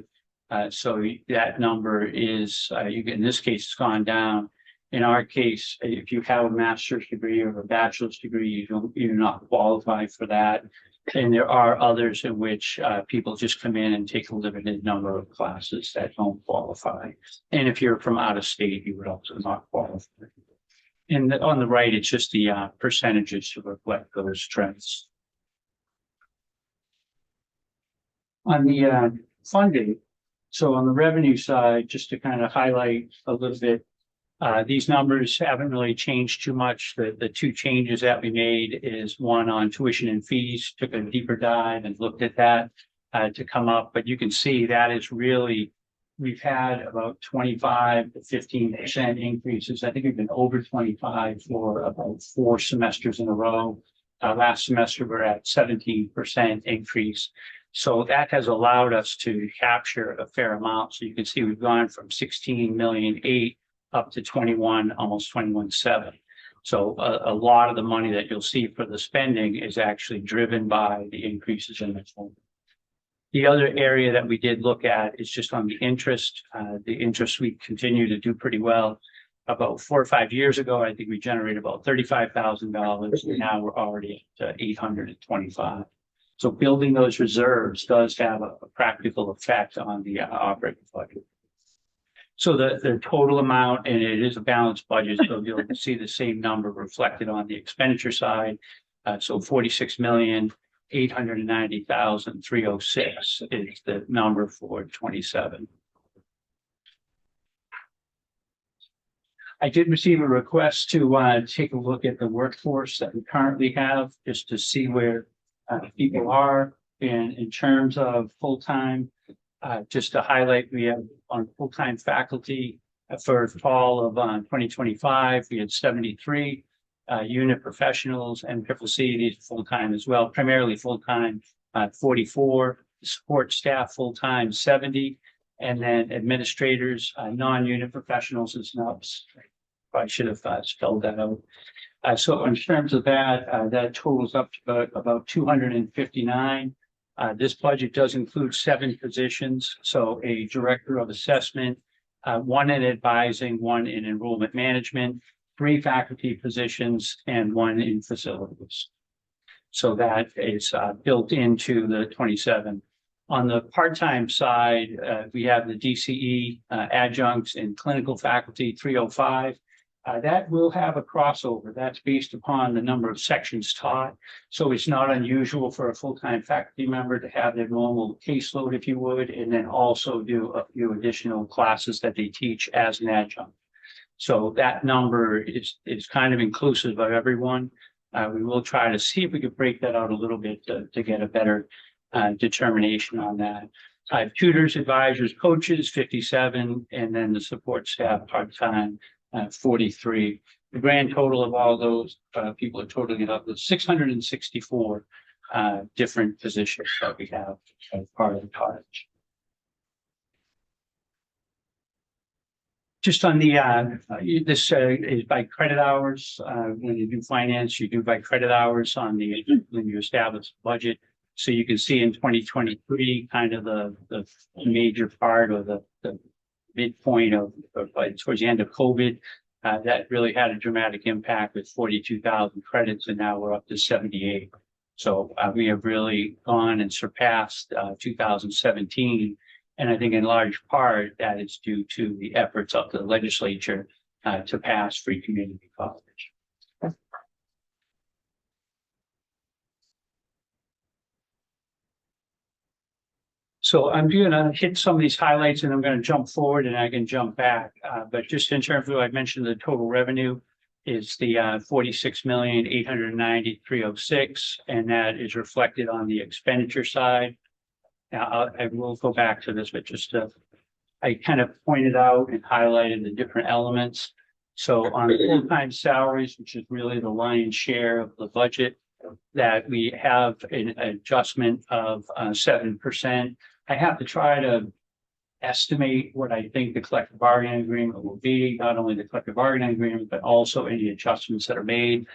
So that number is, in this case, it's gone down. In our case, if you have a master's degree or a bachelor's degree, you do not qualify for that. And there are others in which people just come in and take a limited number of classes that don't qualify. And if you're from out of state, you would also not qualify. And on the right, it's just the percentages to reflect those trends. On the funding, so on the revenue side, just to kind of highlight a little bit, these numbers haven't really changed too much. The two changes that we made is one on tuition and fees, took a deeper dive and looked at that to come up. But you can see that is really, we've had about 25 to 15% increases. I think we've been over 25 for about 4 semesters in a row. Last semester, we're at 17% increase. So that has allowed us to capture a fair amount. So you can see we've gone from 16.8 million up to 21, almost 21.7. So a lot of the money that you'll see for the spending is actually driven by the increases in the fund. The other area that we did look at is just on the interest. The interest we continue to do pretty well. About 4 or 5 years ago, I think we generated about $35,000, and now we're already at 825. So building those reserves does have a practical effect on the operating budget. So the total amount, and it is a balanced budget, so you'll see the same number reflected on the expenditure side. So 46,890,306 is the number for 27. I did receive a request to take a look at the workforce that we currently have, just to see where people are in terms of full-time. Just to highlight, we have on full-time faculty for fall of 2025, we had 73 unit professionals, and CCC, these full-time as well, primarily full-time, 44, support staff full-time 70, and then administrators, non-unit professionals is NUPS. I should have spelled that out. So in terms of that, that totals up to about 259. This budget does include 7 positions. So a director of assessment, 1 in advising, 1 in enrollment management, 3 faculty positions, and 1 in facilities. So that is built into the 27. On the part-time side, we have the DCE adjuncts and clinical faculty 305. That will have a crossover. That's based upon the number of sections taught. So it's not unusual for a full-time faculty member to have their normal caseload, if you would, and then also do a few additional classes that they teach as an adjunct. So that number is kind of inclusive of everyone. We will try to see if we could break that out a little bit to get a better determination on that. Tutors, advisors, coaches, 57, and then the support staff part-time, 43. The grand total of all those people are totaling it up to 664 different positions that we have as part of the college. Just on the, this is by credit hours. When you do finance, you do by credit hours on the, when you establish budget. So you can see in 2023, kind of the major part or the midpoint of towards the end of COVID, that really had a dramatic impact with 42,000 credits, and now we're up to 78. So we have really gone and surpassed 2017. And I think in large part that is due to the efforts of the legislature to pass free community college. So I'm going to hit some of these highlights and I'm going to jump forward and I can jump back. But just in terms of, I mentioned the total revenue is the 46,890,306, and that is reflected on the expenditure side. Now I will go back to this, but just I kind of pointed out and highlighted the different elements. So on full-time salaries, which is really the lion's share of the budget, that we have an adjustment of 7%. I have to try to estimate what I think the collective bargaining agreement will be, not only the collective bargaining agreement, but also any adjustments that are made.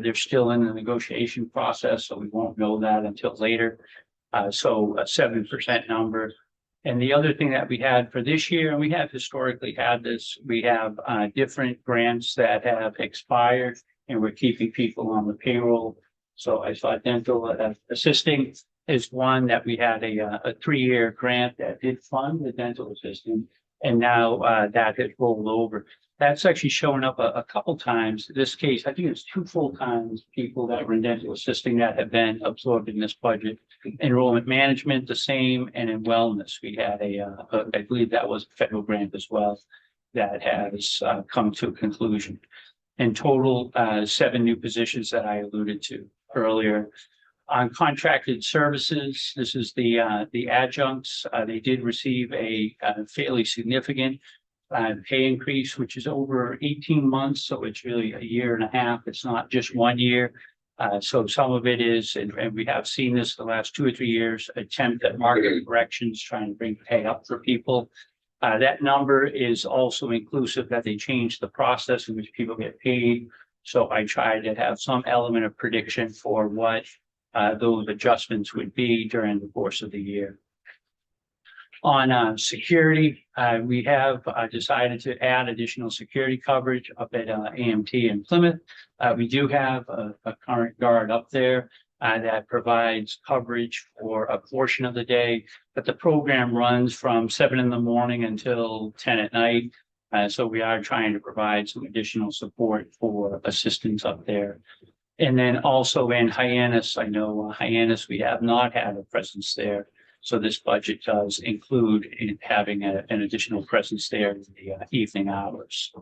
They're still in the negotiation process, so we won't know that until later. So a 7% number. And the other thing that we had for this year, and we have historically had this, we have different grants that have expired and we're keeping people on the payroll. So I saw dental assisting is one that we had a 3-year grant that did fund the dental assistant. And now that has rolled over. That's actually shown up a couple times. In this case, I think it's 2 full-time people that were in dental assisting that have been absorbed in this budget. Enrollment management, the same, and in wellness, we had I believe that was a federal grant as well that has come to a conclusion. In total, 7 new positions that I alluded to earlier. On contracted services, this is the adjuncts. They did receive a fairly significant pay increase, which is over 18 months. So it's really a year and a half. It's not just 1 year. So some of it is, and we have seen this the last 2 or 3 years, attempt at market corrections, trying to bring pay up for people. That number is also inclusive that they changed the process in which people get paid. So I tried to have some element of prediction for what those adjustments would be during the course of the year. On security, we have decided to add additional security coverage up at AMT in Plymouth. We do have a current guard up there that provides coverage for a portion of the day, but the program runs from 7 in the morning until 10 at night. So we are trying to provide some additional support for assistance up there. And then also in Hyannis, I know Hyannis, we have not had a presence there. So this budget does include in having an additional presence there in the evening hours.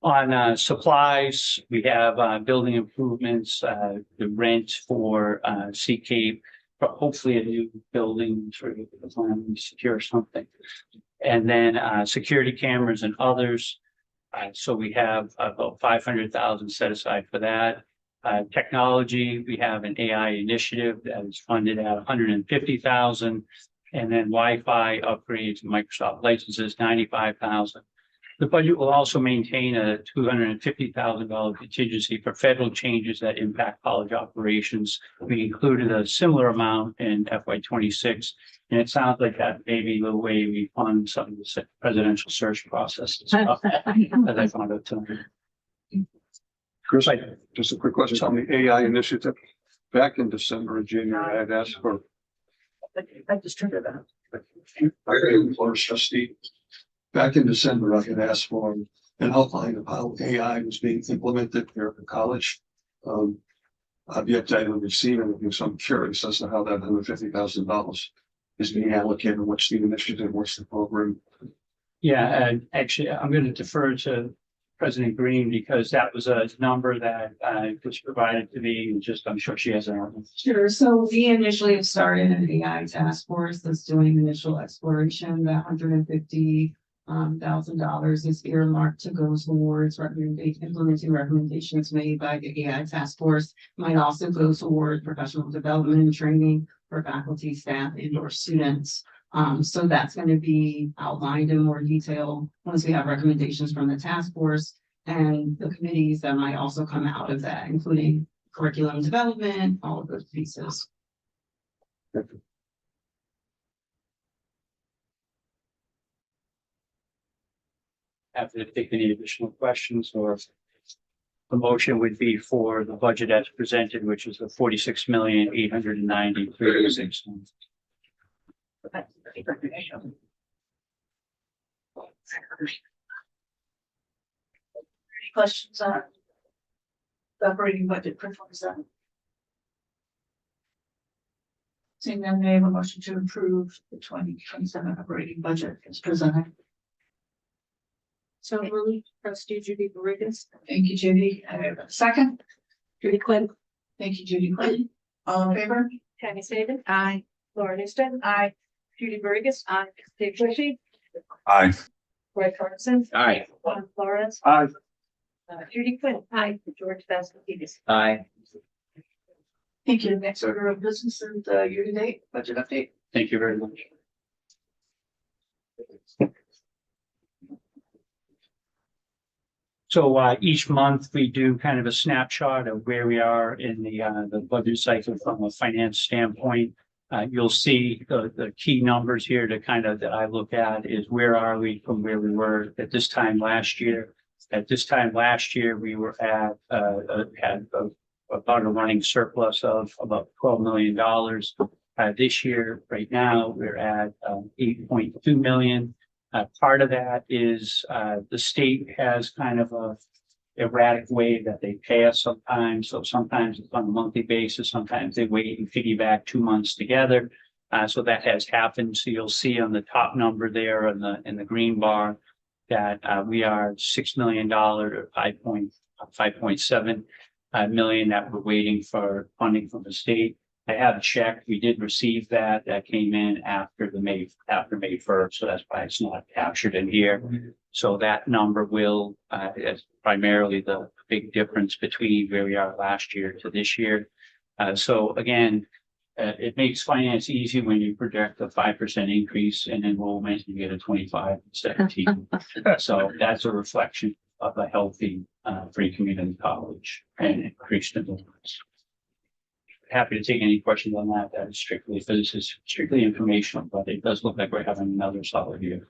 On supplies, we have building improvements, the rent for Sea Cape, hopefully a new building for the plan to secure something. And then security cameras and others. So we have about 500,000 set aside for that. Technology, we have an AI initiative that is funded at 150,000, and then Wi-Fi upgrades, Microsoft licenses, 95,000. The budget will also maintain a $250,000 contingency for federal changes that impact college operations. We included a similar amount in FY26, and it sounds like that may be the way we fund some of the presidential search process as I found out tonight. Chris, just a quick question on the AI initiative. Back in December and January, I had asked for. I just triggered that. Board trustee. Back in December, I had asked for an outline of how AI was being implemented here at the college. I've yet to receive anything, so I'm curious as to how that $150,000 is being allocated. What's the initiative? What's the program? Yeah, actually, I'm going to defer to President Green because that was a number that was provided to me, and just I'm sure she has an answer. Sure. So we initially started an AI task force that's doing initial exploration. The $150,000 is earmarked to go towards implementing recommendations made by the AI task force. Might also go toward professional development and training for faculty, staff, and/or students. So that's going to be outlined in more detail once we have recommendations from the task force and the committees that might also come out of that, including curriculum development, all of those pieces. Happy to take any additional questions, or the motion would be for the budget as presented, which is the $46,893,600. Any questions on the operating budget for 27? Seeing none, may I have a motion to approve the 2027 operating budget as presented? So really, trustee Judy Borregas. Thank you, Judy. I have a second. Judy Quinn. Thank you, Judy Quinn. All in favor? Tammy Davis. Aye. Laura Newsted. Aye. Judy Borregas. Aye. Dave Bushy. Aye. Roy Carson. Aye. Juan Flores. Aye. Judy Quinn. Aye. George Vasconcelos. Aye. Thank you. Next order of business and year-to-date budget update. Thank you very much. So each month we do kind of a snapshot of where we are in the budget cycle from a finance standpoint. You'll see the key numbers here to kind of that I look at is where are we from where we were at this time last year. At this time last year, we were at had about a running surplus of about $12 million. This year, right now, we're at 8.2 million. Part of that is the state has kind of a erratic way that they pay us sometimes. So sometimes it's on a monthly basis, sometimes they wait and piggyback 2 months together. So that has happened. So you'll see on the top number there in the green bar that we are $6 million or 5.7 million that we're waiting for funding from the state. I have checked. We did receive that. That came in after May 1st. So that's why it's not captured in here. So that number will, is primarily the big difference between where we are last year to this year. So again, it makes finance easy when you project a 5% increase in enrollment, you get a 25 instead of 10. So that's a reflection of a healthy free community college and increased enrollments. Happy to take any questions on that. That is strictly, so this is strictly informational, but it does look like we're having another solid year.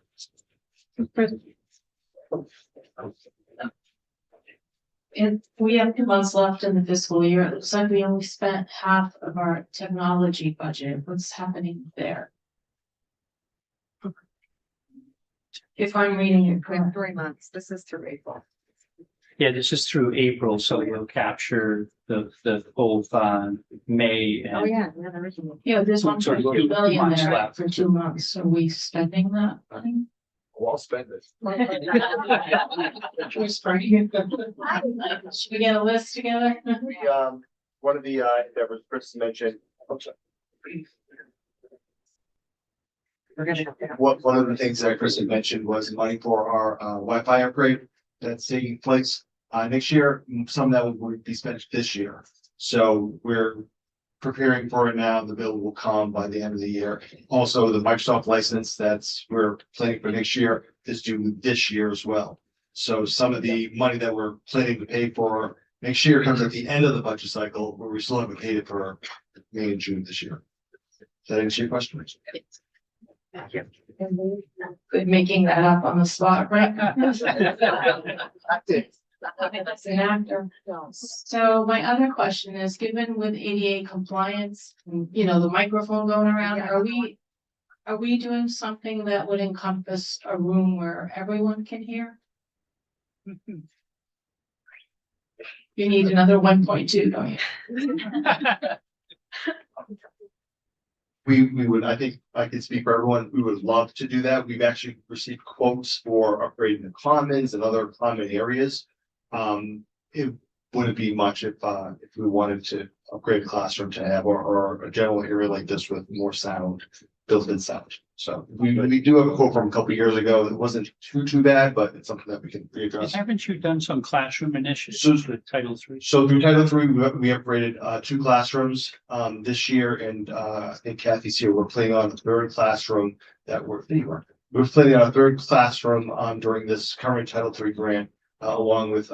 And we have 2 months left in the fiscal year. It looks like we only spent half of our technology budget. What's happening there? If I'm reading it correctly. 3 months. This is through April. Yeah, this is through April, so we'll capture the both May and. Oh, yeah. Yeah, there is one. Yeah, there's one Sorry, point 2 billion months there left. for 2 months. Are we spending that money? Well, I'll spend it. Should we get a list together? One of the endeavors Chris mentioned. We're gonna have to have. One of the things that Chris had mentioned was money for our Wi-Fi upgrade that's taking place next year. Some of that would be spent this year. So we're preparing for it now. The bill will come by the end of the year. Also, the Microsoft license we're planning for next year is due this year as well. So some of the money that we're planning to pay for next year comes at the end of the budget cycle, where we still haven't paid it for May and June this year. Does that answer your question? Good making that up on the spot, right? That's an actor. So my other question is, given with ADA compliance, you know, the microphone going around, are we doing something that would encompass a room where everyone can hear? You need another 1.2, don't you? We would, I think I can speak for everyone, we would love to do that. We've actually received quotes for upgrading the commons and other common areas. It wouldn't be much if we wanted to upgrade a classroom to have or a general area like this with more sound, built-in sound. So we do have a quote from a couple of years ago. It wasn't too bad, but it's something that we can readdress. Haven't you done some classroom initiatives with Title III? So through Title III, we upgraded 2 classrooms this year, and I think Kathy's here. We're planning on the 3rd classroom we're planning on a 3rd classroom during this current Title III grant, along with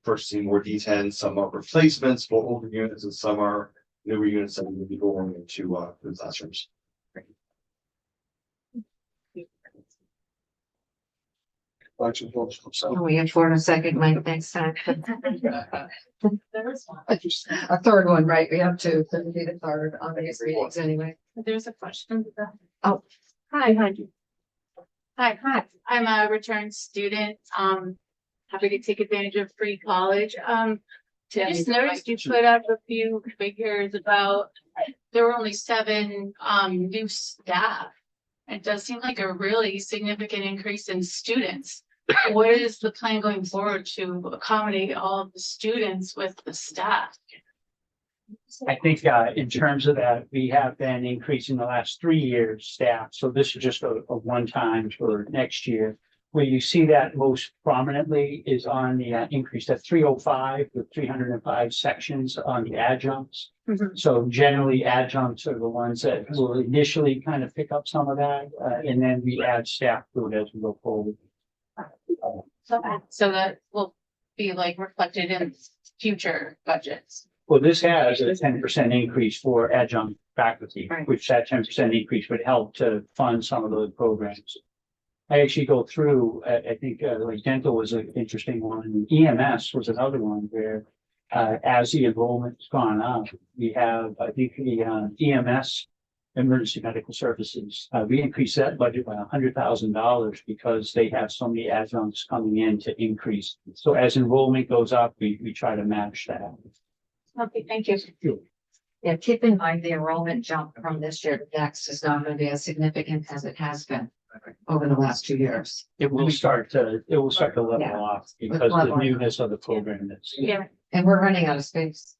purchasing more D10s. Some are replacements for older units, and some are newer units that will be going into the classrooms. Oh, we have for a second, Mike, next time. A third one, right? We have 2, so it'll be the third on these readings anyway. There's a question. Oh. Hi. I'm a returned student. Happy to take advantage of free college. Just noticed you put up a few figures about there were only 7 new staff. It does seem like a really significant increase in students. What is the plan going forward to accommodate all of the students with the staff? I think in terms of that, we have been increasing the last 3 years staff. So this is just a one time for next year. where you see that most prominently is on the increase at 305 with 305 sections on the adjuncts. So generally adjuncts are the ones that will initially kind of pick up some of that, and then we add staff to it as we go forward. So that will be like reflected in future budgets. Well, this has a 10% increase for adjunct faculty, Right. which that 10% increase would help to fund some of those programs. I actually go through, I think, like dental was an interesting one. EMS was another one where, as the enrollment's gone up, we have, I think, the EMS, emergency medical services, we increased that budget by $100,000 because they have so many adjuncts coming in to increase. So as enrollment goes up, we try to match that. Okay, thank you. Yeah, keep in mind the enrollment jump from this year to next is not going to be as significant as it has been over the last 2 years. It will start to level Yeah. off because of the Leveling. newness of the program that's. Yeah. And we're running out of space.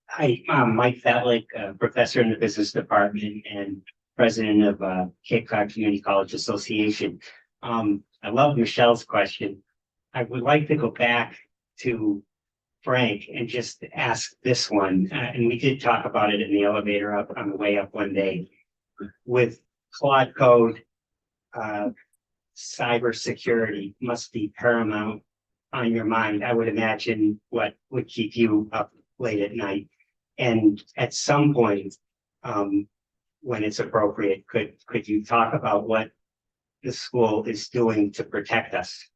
Hi, I'm Mike Fatlick, professor in the business department and president of Cape Cod Community College Association. I love Michelle's question. I would like to go back to Frank and just ask this one. And we did talk about it in the elevator up on the way up one day. With Claude Code, cybersecurity must be paramount on your mind. I would imagine what would keep you up late at night. And at some point, when it's appropriate, could you talk about what the school is doing to protect us?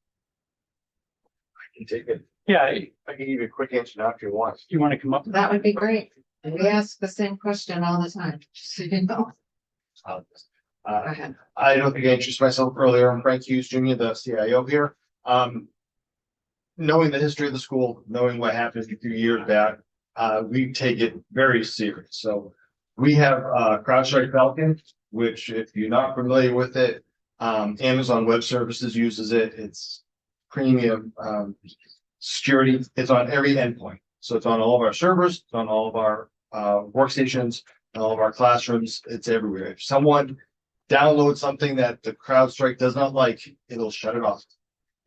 I can take it. Yeah, I can give you a quick answer now if you want. you want to come up? That would be great. And we ask the same question all the time, just so you know. Go ahead. I don't think I introduced myself earlier. I'm Frank Hughes Jr., the CIO here. Knowing the history of the school, knowing what happened a few years back, we take it very serious. So we have CrowdStrike Falcon, which if you're not familiar with it, Amazon Web Services uses it. It's premium security. It's on every endpoint. So it's on all of our servers, it's on all of our workstations, all of our classrooms. It's everywhere. If someone downloads something that the CrowdStrike does not like, it'll shut it off.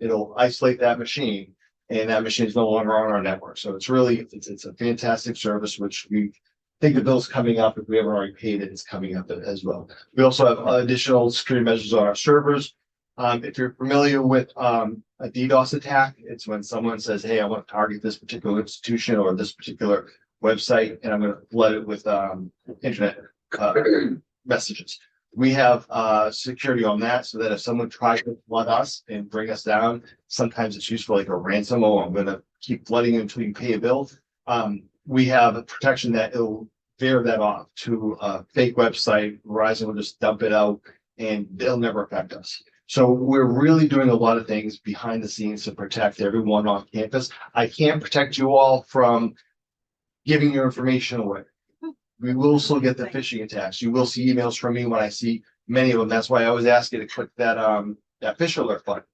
It'll isolate that machine, and that machine is no longer on our network. So it's really, it's a fantastic service, which we think the bill's coming up. If we haven't already paid it, it's coming up as well. We also have additional security measures on our servers. If you're familiar with a DDoS attack, it's when someone says, hey, I want to target this particular institution or this particular website, and I'm going to flood it with internet messages. We have security on that so that if someone tries to flood us and bring us down, sometimes it's used for like a ransom. Oh, I'm going to keep flooding until you pay a bill. We have a protection that it'll veer that off to a fake website. Verizon will just dump it out and they'll never affect us. So we're really doing a lot of things behind the scenes to protect everyone on campus. I can't protect you all from giving your information away. We will still get the phishing attacks. You will see emails from me when I see many of them. That's why I always ask you to click that phish alert button.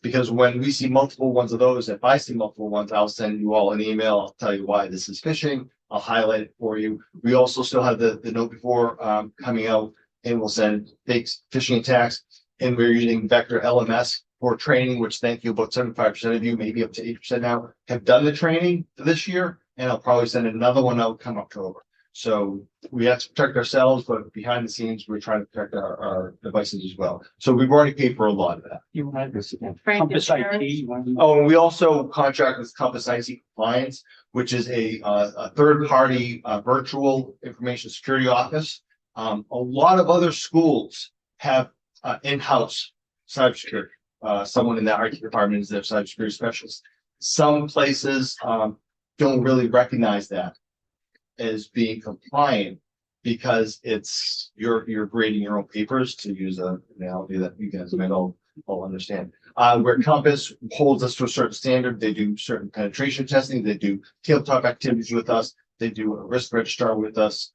Because when we see multiple ones of those, if I see multiple ones, I'll send you all an email. I'll tell you why this is phishing. I'll highlight it for you. We also still have the note before coming out, and we'll send fake phishing attacks. And we're using Vector LMS for training, which thank you, about 75% of you, maybe up to 80% now, have done the training this year. And I'll probably send another one out come October. So we have to protect ourselves, but behind the scenes, we're trying to protect our devices as well. So we've already paid for a lot of that. You want this? Frank, Compass is yours? IT. you want to- Oh, and we also contract with Compass IT Compliance, which is a third-party virtual information security office. A lot of other schools have in-house cybersecurity. Someone in that IT department is their cybersecurity specialist. Some places don't really recognize that as being compliant because it's you're grading your own papers, to use an analogy that you guys might all understand. Where Compass holds us to a certain standard, they do certain penetration testing, they do tabletop activities with us, they do a risk registrar with us.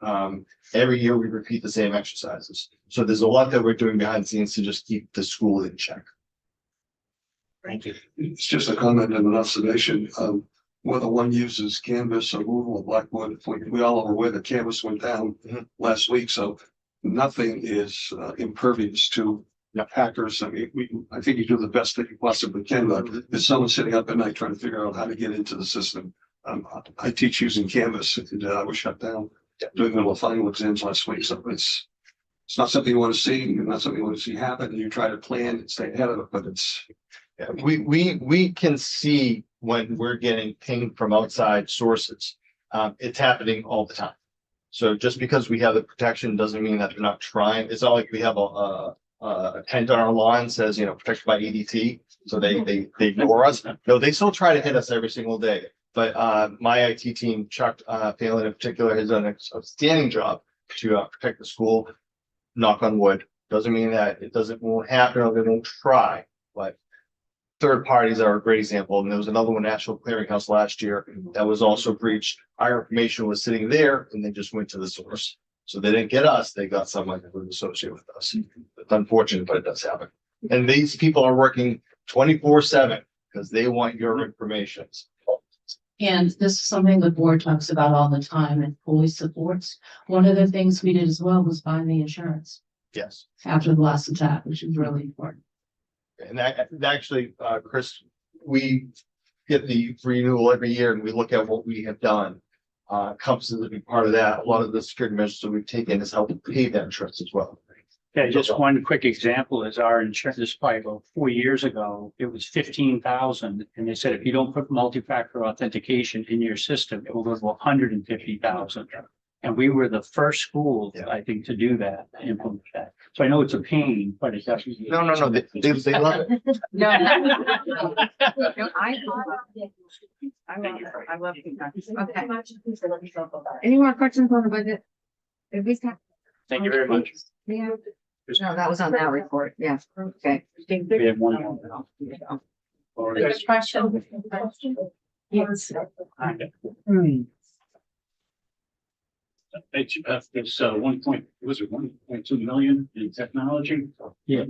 Every year we repeat the same exercises. So there's a lot that we're doing behind the scenes to just keep the school in check. Thank you. It's just a comment and an observation. Whether one uses Canvas or Google or Blackboard, we all are aware that Canvas went down last week. So nothing is impervious to hackers. I mean, I think you do the best that you possibly can, but there's someone sitting up at night trying to figure out how to get into the system. I teach using Canvas, and I was shut down doing the final exams last week, so it's not something you want to see, and not something you want to see happen, and you try to plan and stay ahead of it, but it's. Yeah, we can see when we're getting pinged from outside sources. It's happening all the time. So just because we have the protection doesn't mean that they're not trying. It's not like we have a tent on our lawn says, you know, protected by ADT. So they ignore us. No, they still try to hit us every single day. But my IT team, Chuck Phelan in particular, has done an outstanding job to protect the school. Knock on wood. Doesn't mean that won't happen or they won't try. But third parties are a great example. And there was another one, National Clearinghouse last year, that was also breached. Our information was sitting there and they just went to the source. So they didn't get us, they got someone that was associated with us. It's unfortunate, but it does happen. And these people are working 24/7 because they want your information. And this is something the board talks about all the time and fully supports. One of the things we did as well was buying the insurance Yes. after the last attack, which is really important. And that actually, Chris, we get the renewal every year and we look at what we have done. Compass is a big part of that. A lot of the security measures that we've taken has helped pay that insurance as well. Yeah, just one quick example is our insurance, this probably about 4 years ago, it was 15,000. And they said, if you don't put multi-factor authentication in your system, it will go to 150,000. And we were the first school, I think, to do that, implement that. So I know it's a pain, but it's actually. No, they love it. No. I love it. Okay. Any more questions on the budget? Did we have? Thank you very much. Yeah. No, that was on that report. Yeah. Okay. We have one more. There's a question. Yes. This 1.2 million in technology? Yeah.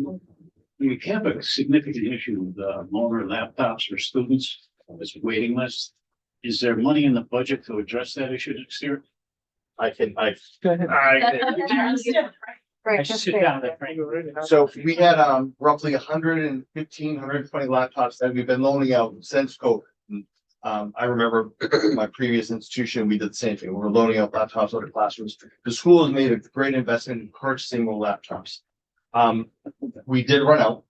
We have a significant issue with loaner laptops for students. It's a waiting list. Is there money in the budget to address that issue next year? Go ahead. I sit down there. Frank. So we had roughly 115, 120 laptops that we've been loaning out since COVID. I remember my previous institution, we did the same thing. We were loaning out laptops out of classrooms. The school has made a great investment in purchasing more laptops. We did run out.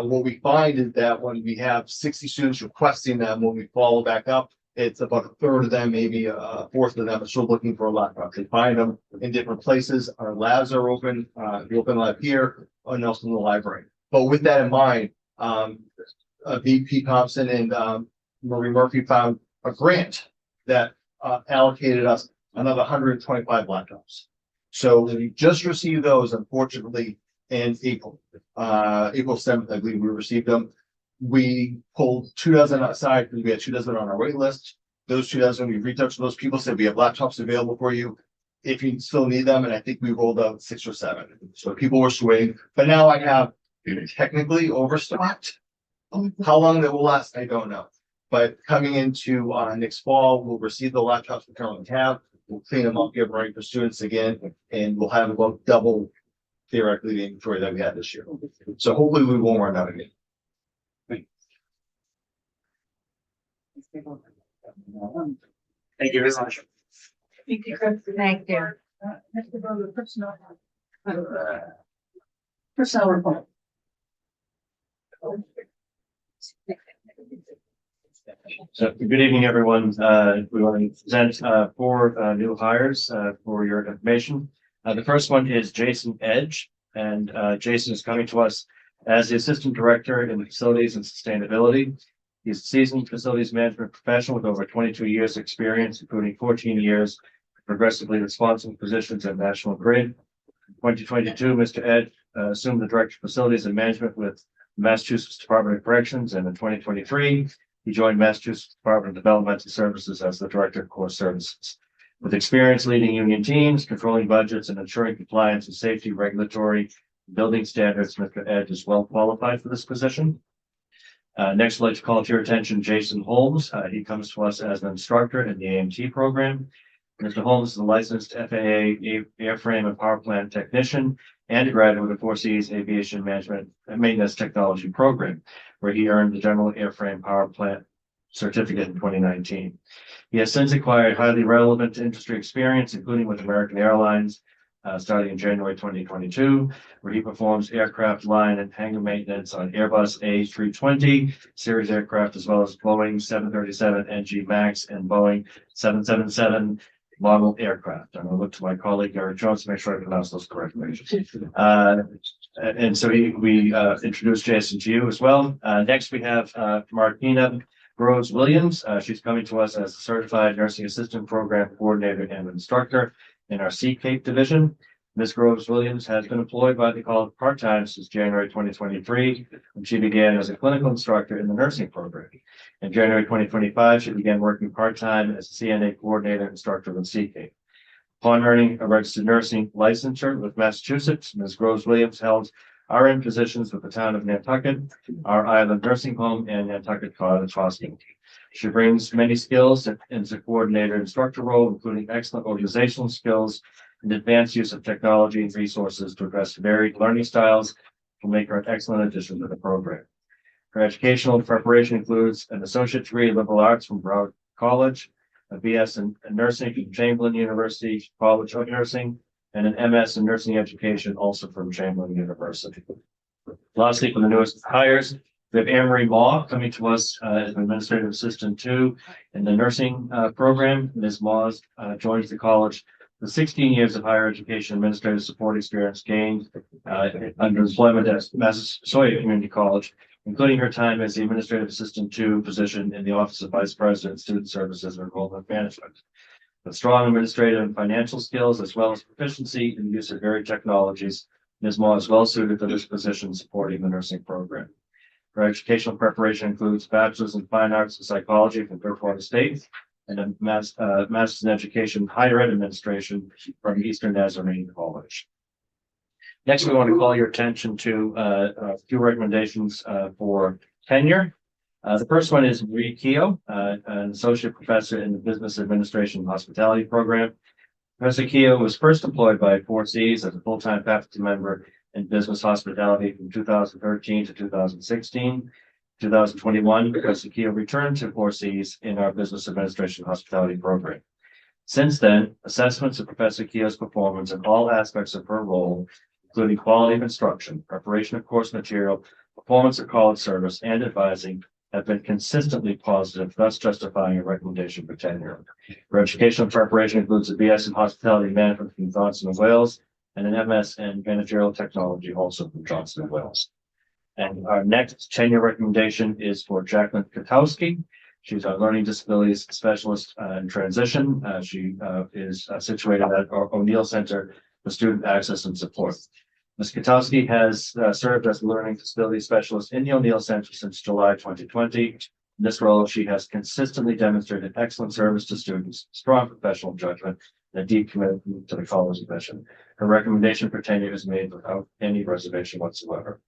What we find is that when we have 60 students requesting them, when we follow back up, it's about a third of them, maybe a fourth of them are still looking for a laptop. They find them in different places. Our labs are open, the open lab here, and also in the library. But with that in mind, VP Thompson and Marie Murphy found a grant that allocated us another 125 laptops. So we just received those, unfortunately, in April 7th, I believe we received them. We pulled 2 dozen aside because we had 2 dozen on our wait list. Those 2 dozen, we reached out to those people, said we have laptops available for you if you still need them. And I think we rolled out 6 or 7. So people were swaying, but now I have technically overstocked. How long that will last, I don't know. But coming into next fall, we'll receive the laptops we currently have. We'll clean them up, get them ready for students again, and we'll have about double theoretically the inventory that we had this year. So hopefully we won't run out again. Thank you very much. Thank you. Personnel report. So good evening, everyone. We want to present 4 new hires for your information. The first one is Jason Edge, and Jason is coming to us as the Assistant Director in Facilities and Sustainability. He's a seasoned facilities management professional with over 22 years experience, including 14 years progressively responsible positions at National Grid. In 2022, Mr. Edge assumed the Director of Facilities and Management with Massachusetts Department of Corrections, and in 2023, he joined Massachusetts Department of Developmental Services as the Director of Core Services. With experience leading union teams, controlling budgets, and ensuring compliance with safety, regulatory, and building standards, Mr. Edge is well qualified for this position. Next, I'd like to call to your attention Jason Holmes. He comes to us as an instructor in the AMT program. Mr. Holmes is a licensed FAA airframe and power plant technician and a graduate of Four Seas Aviation Management and Maintenance Technology Program, where he earned the General Airframe Power Plant certificate in 2019. He has since acquired highly relevant industry experience, including with American Airlines, starting in January 2022, where he performs aircraft line and hangar maintenance on Airbus A320 series aircraft, as well as Boeing 737 NG Max and Boeing 777 model aircraft. I'm going to look to my colleague Eric Jones to make sure I pronounce those correctly. And so we introduced Jason to you as well. Next, we have Martina Groves Williams. She's coming to us as a certified nursing assistant program coordinator and instructor in our CCAPE division. Ms. Groves Williams has been employed by the college part-time since January 2023, when she began as a clinical instructor in the nursing program. In January 2025, she began working part-time as a CNA coordinator instructor with CCAPE. Upon earning a registered nursing licensure with Massachusetts, Ms. Groves Williams held RN positions with the town of Nantucket, our Island Nursing Home, and Nantucket Cottage Hospital. She brings many skills in the coordinator instructor role, including excellent organizational skills and advanced use of technology and resources to address varied learning styles, will make her an excellent addition to the program. Her educational preparation includes an associate degree in liberal arts from Broward College, a BS in nursing from Chamberlain University College of Nursing, and an MS in nursing education also from Chamberlain University. Lastly, for the newest hires, we have Anne Marie Maw coming to us as an administrative assistant 2 in the nursing program. Ms. Maw joins the college with 16 years of higher education administrative support experience gained under employment at Massasoit Community College, including her time as the administrative assistant 2 position in the Office of Vice President, Student Services and Enrollment Management. With strong administrative and financial skills, as well as proficiency in the use of varied technologies, Ms. Maw is well suited for this position supporting the nursing program. Her educational preparation includes bachelor's in fine arts and psychology from Clearwater State and a master's in education higher ed administration from Eastern Nazarene College. Next, we want to call your attention to a few recommendations for tenure. The first one is Marie Keogh, an associate professor in the Business Administration and Hospitality program. Professor Keogh was first employed by Four Seas as a full-time faculty member in business hospitality from 2013 to 2016. 2021, Professor Keogh returned to Four Seas in our Business Administration and Hospitality program. Since then, assessments of Professor Keogh's performance in all aspects of her role, including quality of instruction, preparation of course material, performance of college service, and advising, have been consistently positive, thus justifying a recommendation for tenure. Her educational preparation includes a BS in Hospitality Management from Johnson & Wales and an MS in Managerial Technology also from Johnson & Wales. And our next tenure recommendation is for Jacqueline Katowski. She's our learning disabilities specialist in transition. She is situated at our O'Neill Center for Student Access and Support. Ms. Katowski has served as a learning disability specialist in the O'Neill Center since July 2020. In this role, she has consistently demonstrated excellent service to students, strong professional judgment, and a deep commitment to the college's mission. Her recommendation for tenure is made without any reservation whatsoever.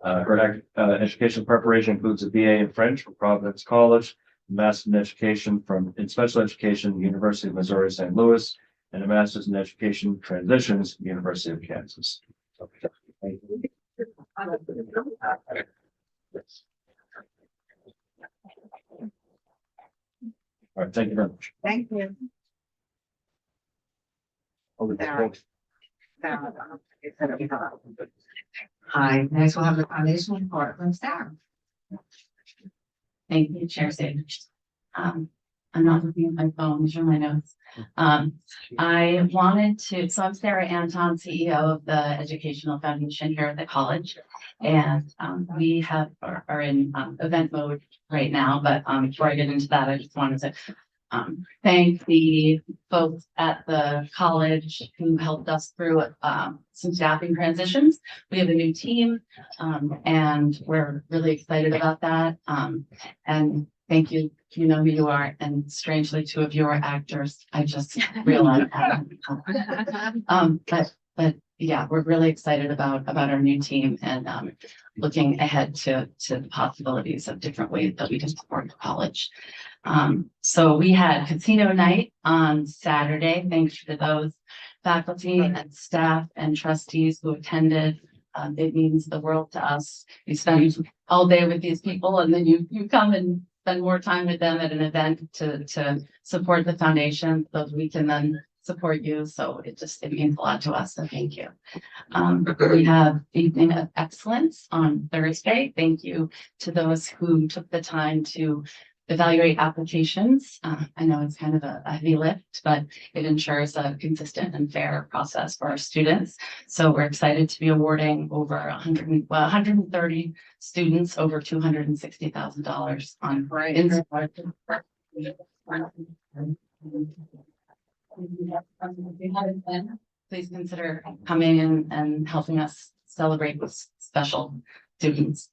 Her education preparation includes a BA in French from Providence College, a Master's in Education in Special Education, University of Missouri St. Louis, and a Master's in Education Transitions, University of Kansas. Thank you. All right, thank you very much. Thank you. Hi, next we'll have the foundation report from Sarah. Thank you, Chair Sanders. I'm not looking at my phone, these are my notes. I wanted to, so I'm Sarah Anton, CEO of the Educational Foundation here at the college. And we are in event mode right now, but before I get into that, I just wanted to thank the folks at the college who helped us through some staffing transitions. We have a new team and we're really excited about that. And thank you. You know who you are. And strangely, 2 of you are actors. I just realized that. But yeah, we're really excited about our new team and looking ahead to the possibilities of different ways that we can support the college. So we had casino night on Saturday. Thanks to those faculty and staff and trustees who attended. It means the world to us. You spend all day with these people and then you come and spend more time with them at an event to support the foundation so we can then support you. So it means a lot to us. So thank you. We have Evening of Excellence on Thursday. Thank you to those who took the time to evaluate applications. I know it's kind of a heavy lift, but it ensures a consistent and fair process for our students. So we're excited to be awarding over 130 students over $260,000 on please consider coming in and helping us celebrate with special students.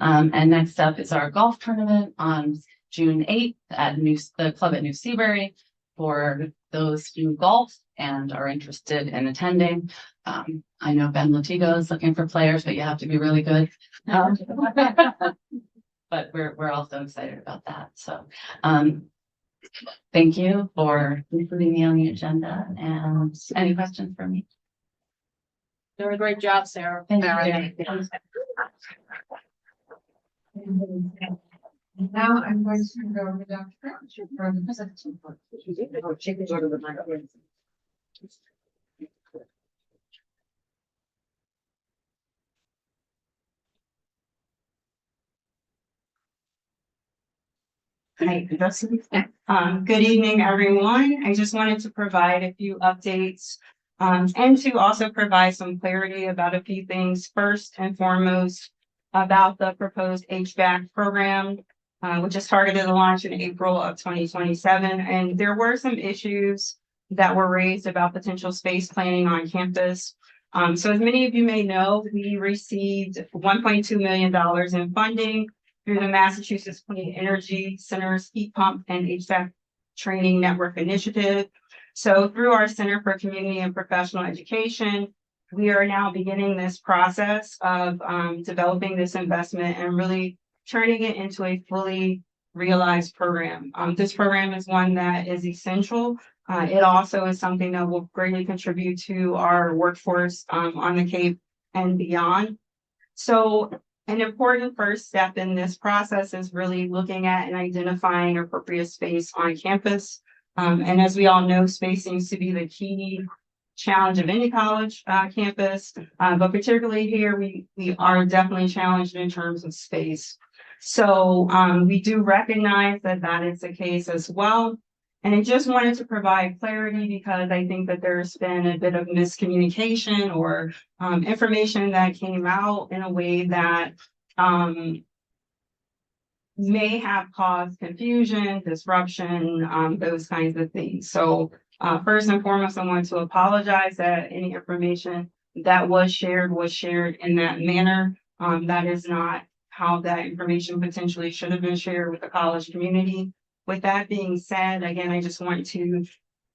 And next up is our golf tournament on June 8th at the club at New Seabury. For those who golf and are interested in attending. I know Ben Latigo is looking for players, but you have to be really good. But we're also excited about that. So thank you for including me on the agenda. And any questions for me? Doing a great job, Sarah. Thank you. Now I'm going to go over to Dr. French for the presentation. She can go to the microphone. Hi, good evening, everyone. I just wanted to provide a few updates and to also provide some clarity about a few things. First and foremost, about the proposed HVAC program, which is targeted to launch in April of 2027. And there were some issues that were raised about potential space planning on campus. So as many of you may know, we received $1.2 million in funding through the Massachusetts Clean Energy Center's Heat Pump and HVAC Training Network Initiative. So through our Center for Community and Professional Education, we are now beginning this process of developing this investment and really turning it into a fully realized program. This program is one that is essential. It also is something that will greatly contribute to our workforce on the Cape and beyond. So an important first step in this process is really looking at and identifying appropriate space on campus. And as we all know, space seems to be the key challenge of any college campus, but particularly here, we are definitely challenged in terms of space. So we do recognize that that is the case as well. And I just wanted to provide clarity because I think that there's been a bit of miscommunication or information that came out in a way that may have caused confusion, disruption, those kinds of things. So first and foremost, I want to apologize that any information that was shared in that manner. That is not how that information potentially should have been shared with the college community. With that being said, again, I just want to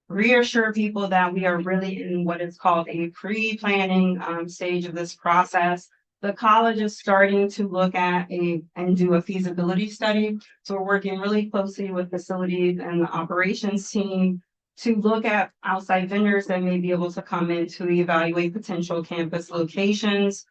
reassure people that we are really in what is called a pre-planning stage of this process. The college is starting to look at and do a feasibility study. So we're working really closely with facilities and the operations team to look at outside vendors that may be able to come in to evaluate potential campus locations.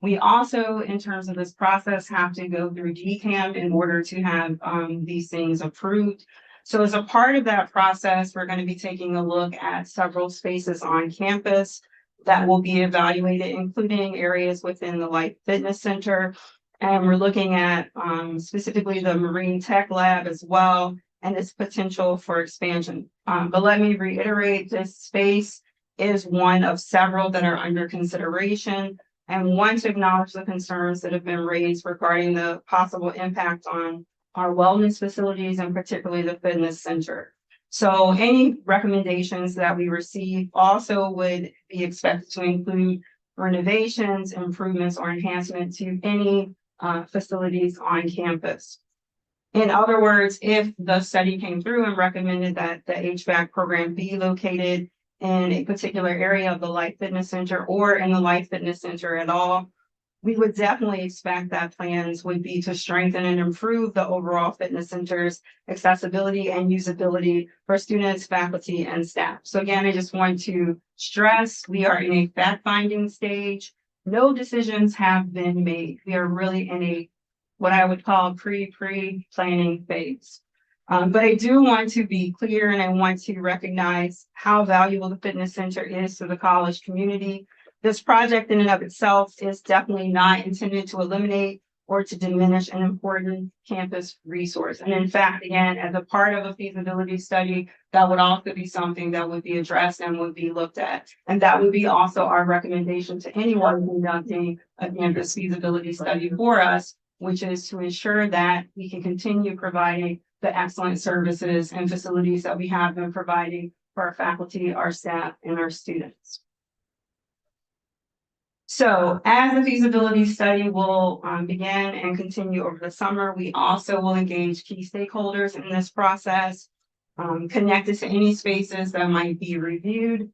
We also, in terms of this process, have to go through DCAM in order to have these things approved. So as a part of that process, we're going to be taking a look at several spaces on campus that will be evaluated, including areas within the Life Fitness Center. And we're looking at specifically the Marine Tech Lab as well, and its potential for expansion. But let me reiterate, this space is one of several that are under consideration. And want to acknowledge the concerns that have been raised regarding the possible impact on our wellness facilities and particularly the fitness center. So any recommendations that we receive also would be expected to include renovations, improvements, or enhancement to any facilities on campus. In other words, if the study came through and recommended that the HVAC program be located in a particular area of the Life Fitness Center or in the Life Fitness Center at all, we would definitely expect that plans would be to strengthen and improve the overall fitness center's accessibility and usability for students, faculty, and staff. So again, I just want to stress, we are in a fact-finding stage. No decisions have been made. We are really in a, what I would call pre-planning phase. But I do want to be clear and I want to recognize how valuable the fitness center is to the college community. This project in and of itself is definitely not intended to eliminate or to diminish an important campus resource. And in fact, again, as a part of a feasibility study, that would also be something that would be addressed and would be looked at. And that would be also our recommendation to anyone conducting a campus feasibility study for us, which is to ensure that we can continue providing the excellent services and facilities that we have been providing for our faculty, our staff, and our students. So as the feasibility study will begin and continue over the summer, we also will engage key stakeholders in this process, connected to any spaces that might be reviewed,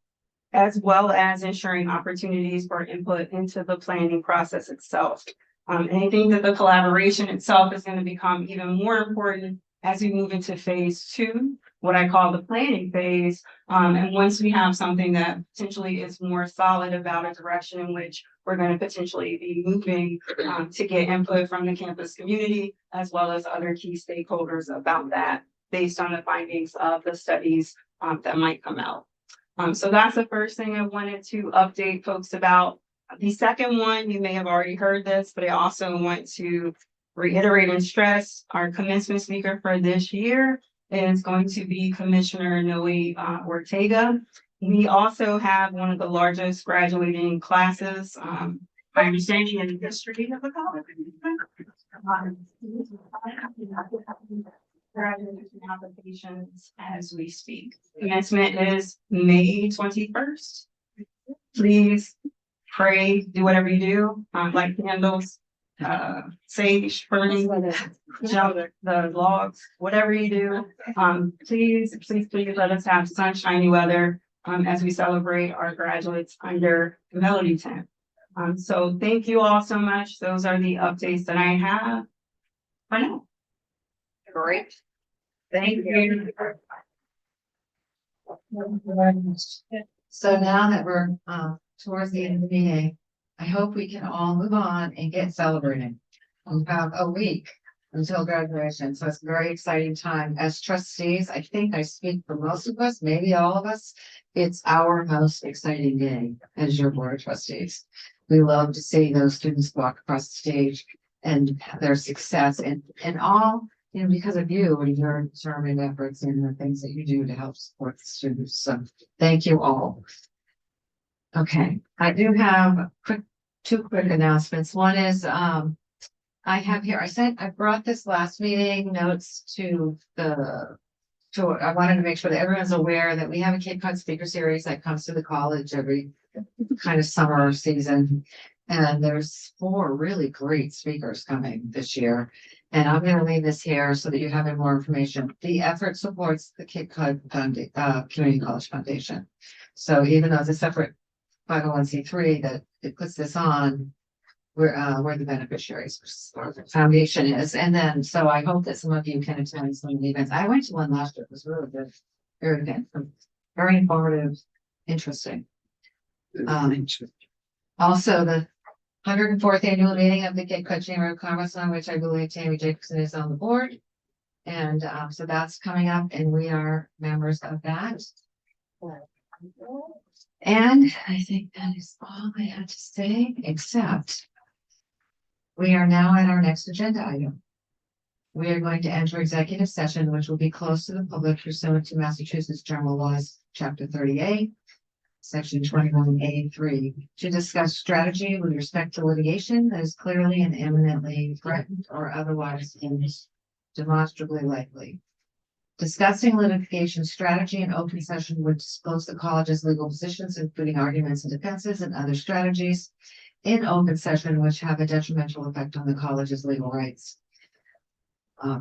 as well as ensuring opportunities for input into the planning process itself. And I think that the collaboration itself is going to become even more important as we move into phase 2, what I call the planning phase. And once we have something that potentially is more solid about a direction in which we're going to potentially be moving to get input from the campus community, as well as other key stakeholders about that, based on the findings of the studies that might come out. So that's the first thing I wanted to update folks about. The second one, you may have already heard this, but I also want to reiterate and stress our commencement speaker for this year is going to be Commissioner Noe Ortega. We also have one of the largest graduating classes, my understanding, in the history of the college. Graduation applications as we speak. Commencement is May 21st. Please pray, do whatever you do, light candles, sage, burning, the logs, whatever you do. Please let us have sunshiny weather as we celebrate our graduates under the Melody Tent. So thank you all so much. Those are the updates that I have for now. Great. Thank you. So now that we're towards the end of the meeting, I hope we can all move on and get celebrating. We have a week until graduation, so it's a very exciting time. As trustees, I think I speak for most of us, maybe all of us. It's our most exciting day as your board of trustees. We love to see those students walk across the stage and their success and all, you know, because of you and your determined efforts and the things that you do to help support the students. So thank you all. Okay, I do have two quick announcements. One is, I have here, I brought this last meeting notes I wanted to make sure that everyone's aware that we have a Cape Cod speaker series that comes to the college every kind of summer season. And there's 4 really great speakers coming this year. And I'm going to leave this here so that you have more information. The effort supports the Cape Cod Community College Foundation. So even though it's a separate 501c3 that it puts this on, we're the beneficiaries, or the foundation is. And then, so I hope that some of you can attend some of the events. I went to one last year. It was really good. Very good. Very informative, interesting. Also the 104th annual meeting of the Cape Cod Chamber of Commerce, on which I believe Tammy Jacobson is on the board. And so that's coming up and we are members of that. And I think that is all I had to say, except we are now at our next agenda item. We are going to enter executive session, which will be closed to the public pursuant to Massachusetts General Laws, Chapter 38, Section 21A3, to discuss strategy with respect to litigation that is clearly and imminently threatened or otherwise is demonstrably likely. Discussing litigation strategy in open session would disclose the college's legal positions, including arguments and defenses and other strategies in open session which have a detrimental effect on the college's legal rights.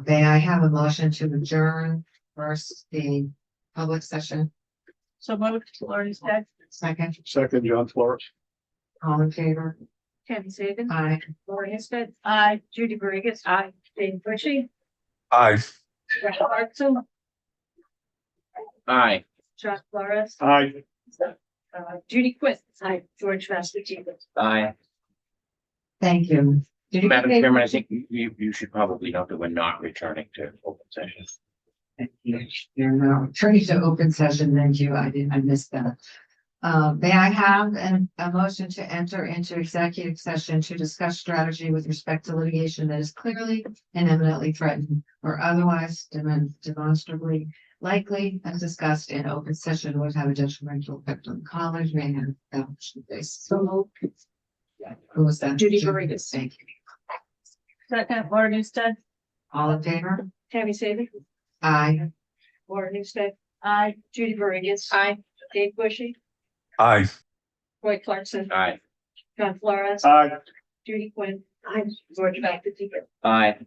May I have a motion to adjourn first the public session? So moved, Lauren Stead, Second, Second, John Flores. all in favor? Tammy Saban, Aye. Lauren Stead, aye, Judy Borregas, aye, Dave Bushy, Aye. Ralph Hartson, Aye. Chuck Flores, Aye. Judy Quinn, aye, George Masterson. Aye. Thank you. Did you Madam get- Chairman, I think you should probably note that we're not returning to open session. There are no turning to open session. Thank you. I missed that. May I have a motion to enter into executive session to discuss strategy with respect to litigation that is clearly and eminently threatened or otherwise demonstrably likely as discussed in open session would have a detrimental effect on the college, may have established basis. So moved. Who was that? Judy Borregas. Thank you. Second, Lauren Stead, All in favor? Tammy Saban, Aye. Lauren Stead, aye, Judy Borregas, aye, Dave Bushy, Aye. Roy Clarkson, Aye. John Flores, Aye. Judy Quinn, aye, George Masterson. Aye.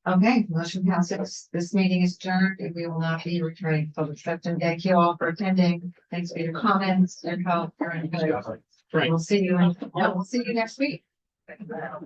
Okay, motion passes. This meeting is adjourned and we will not be returning to public session. Thank you all for attending. Thanks for your comments and help. We'll see you, we'll see you next week. Now,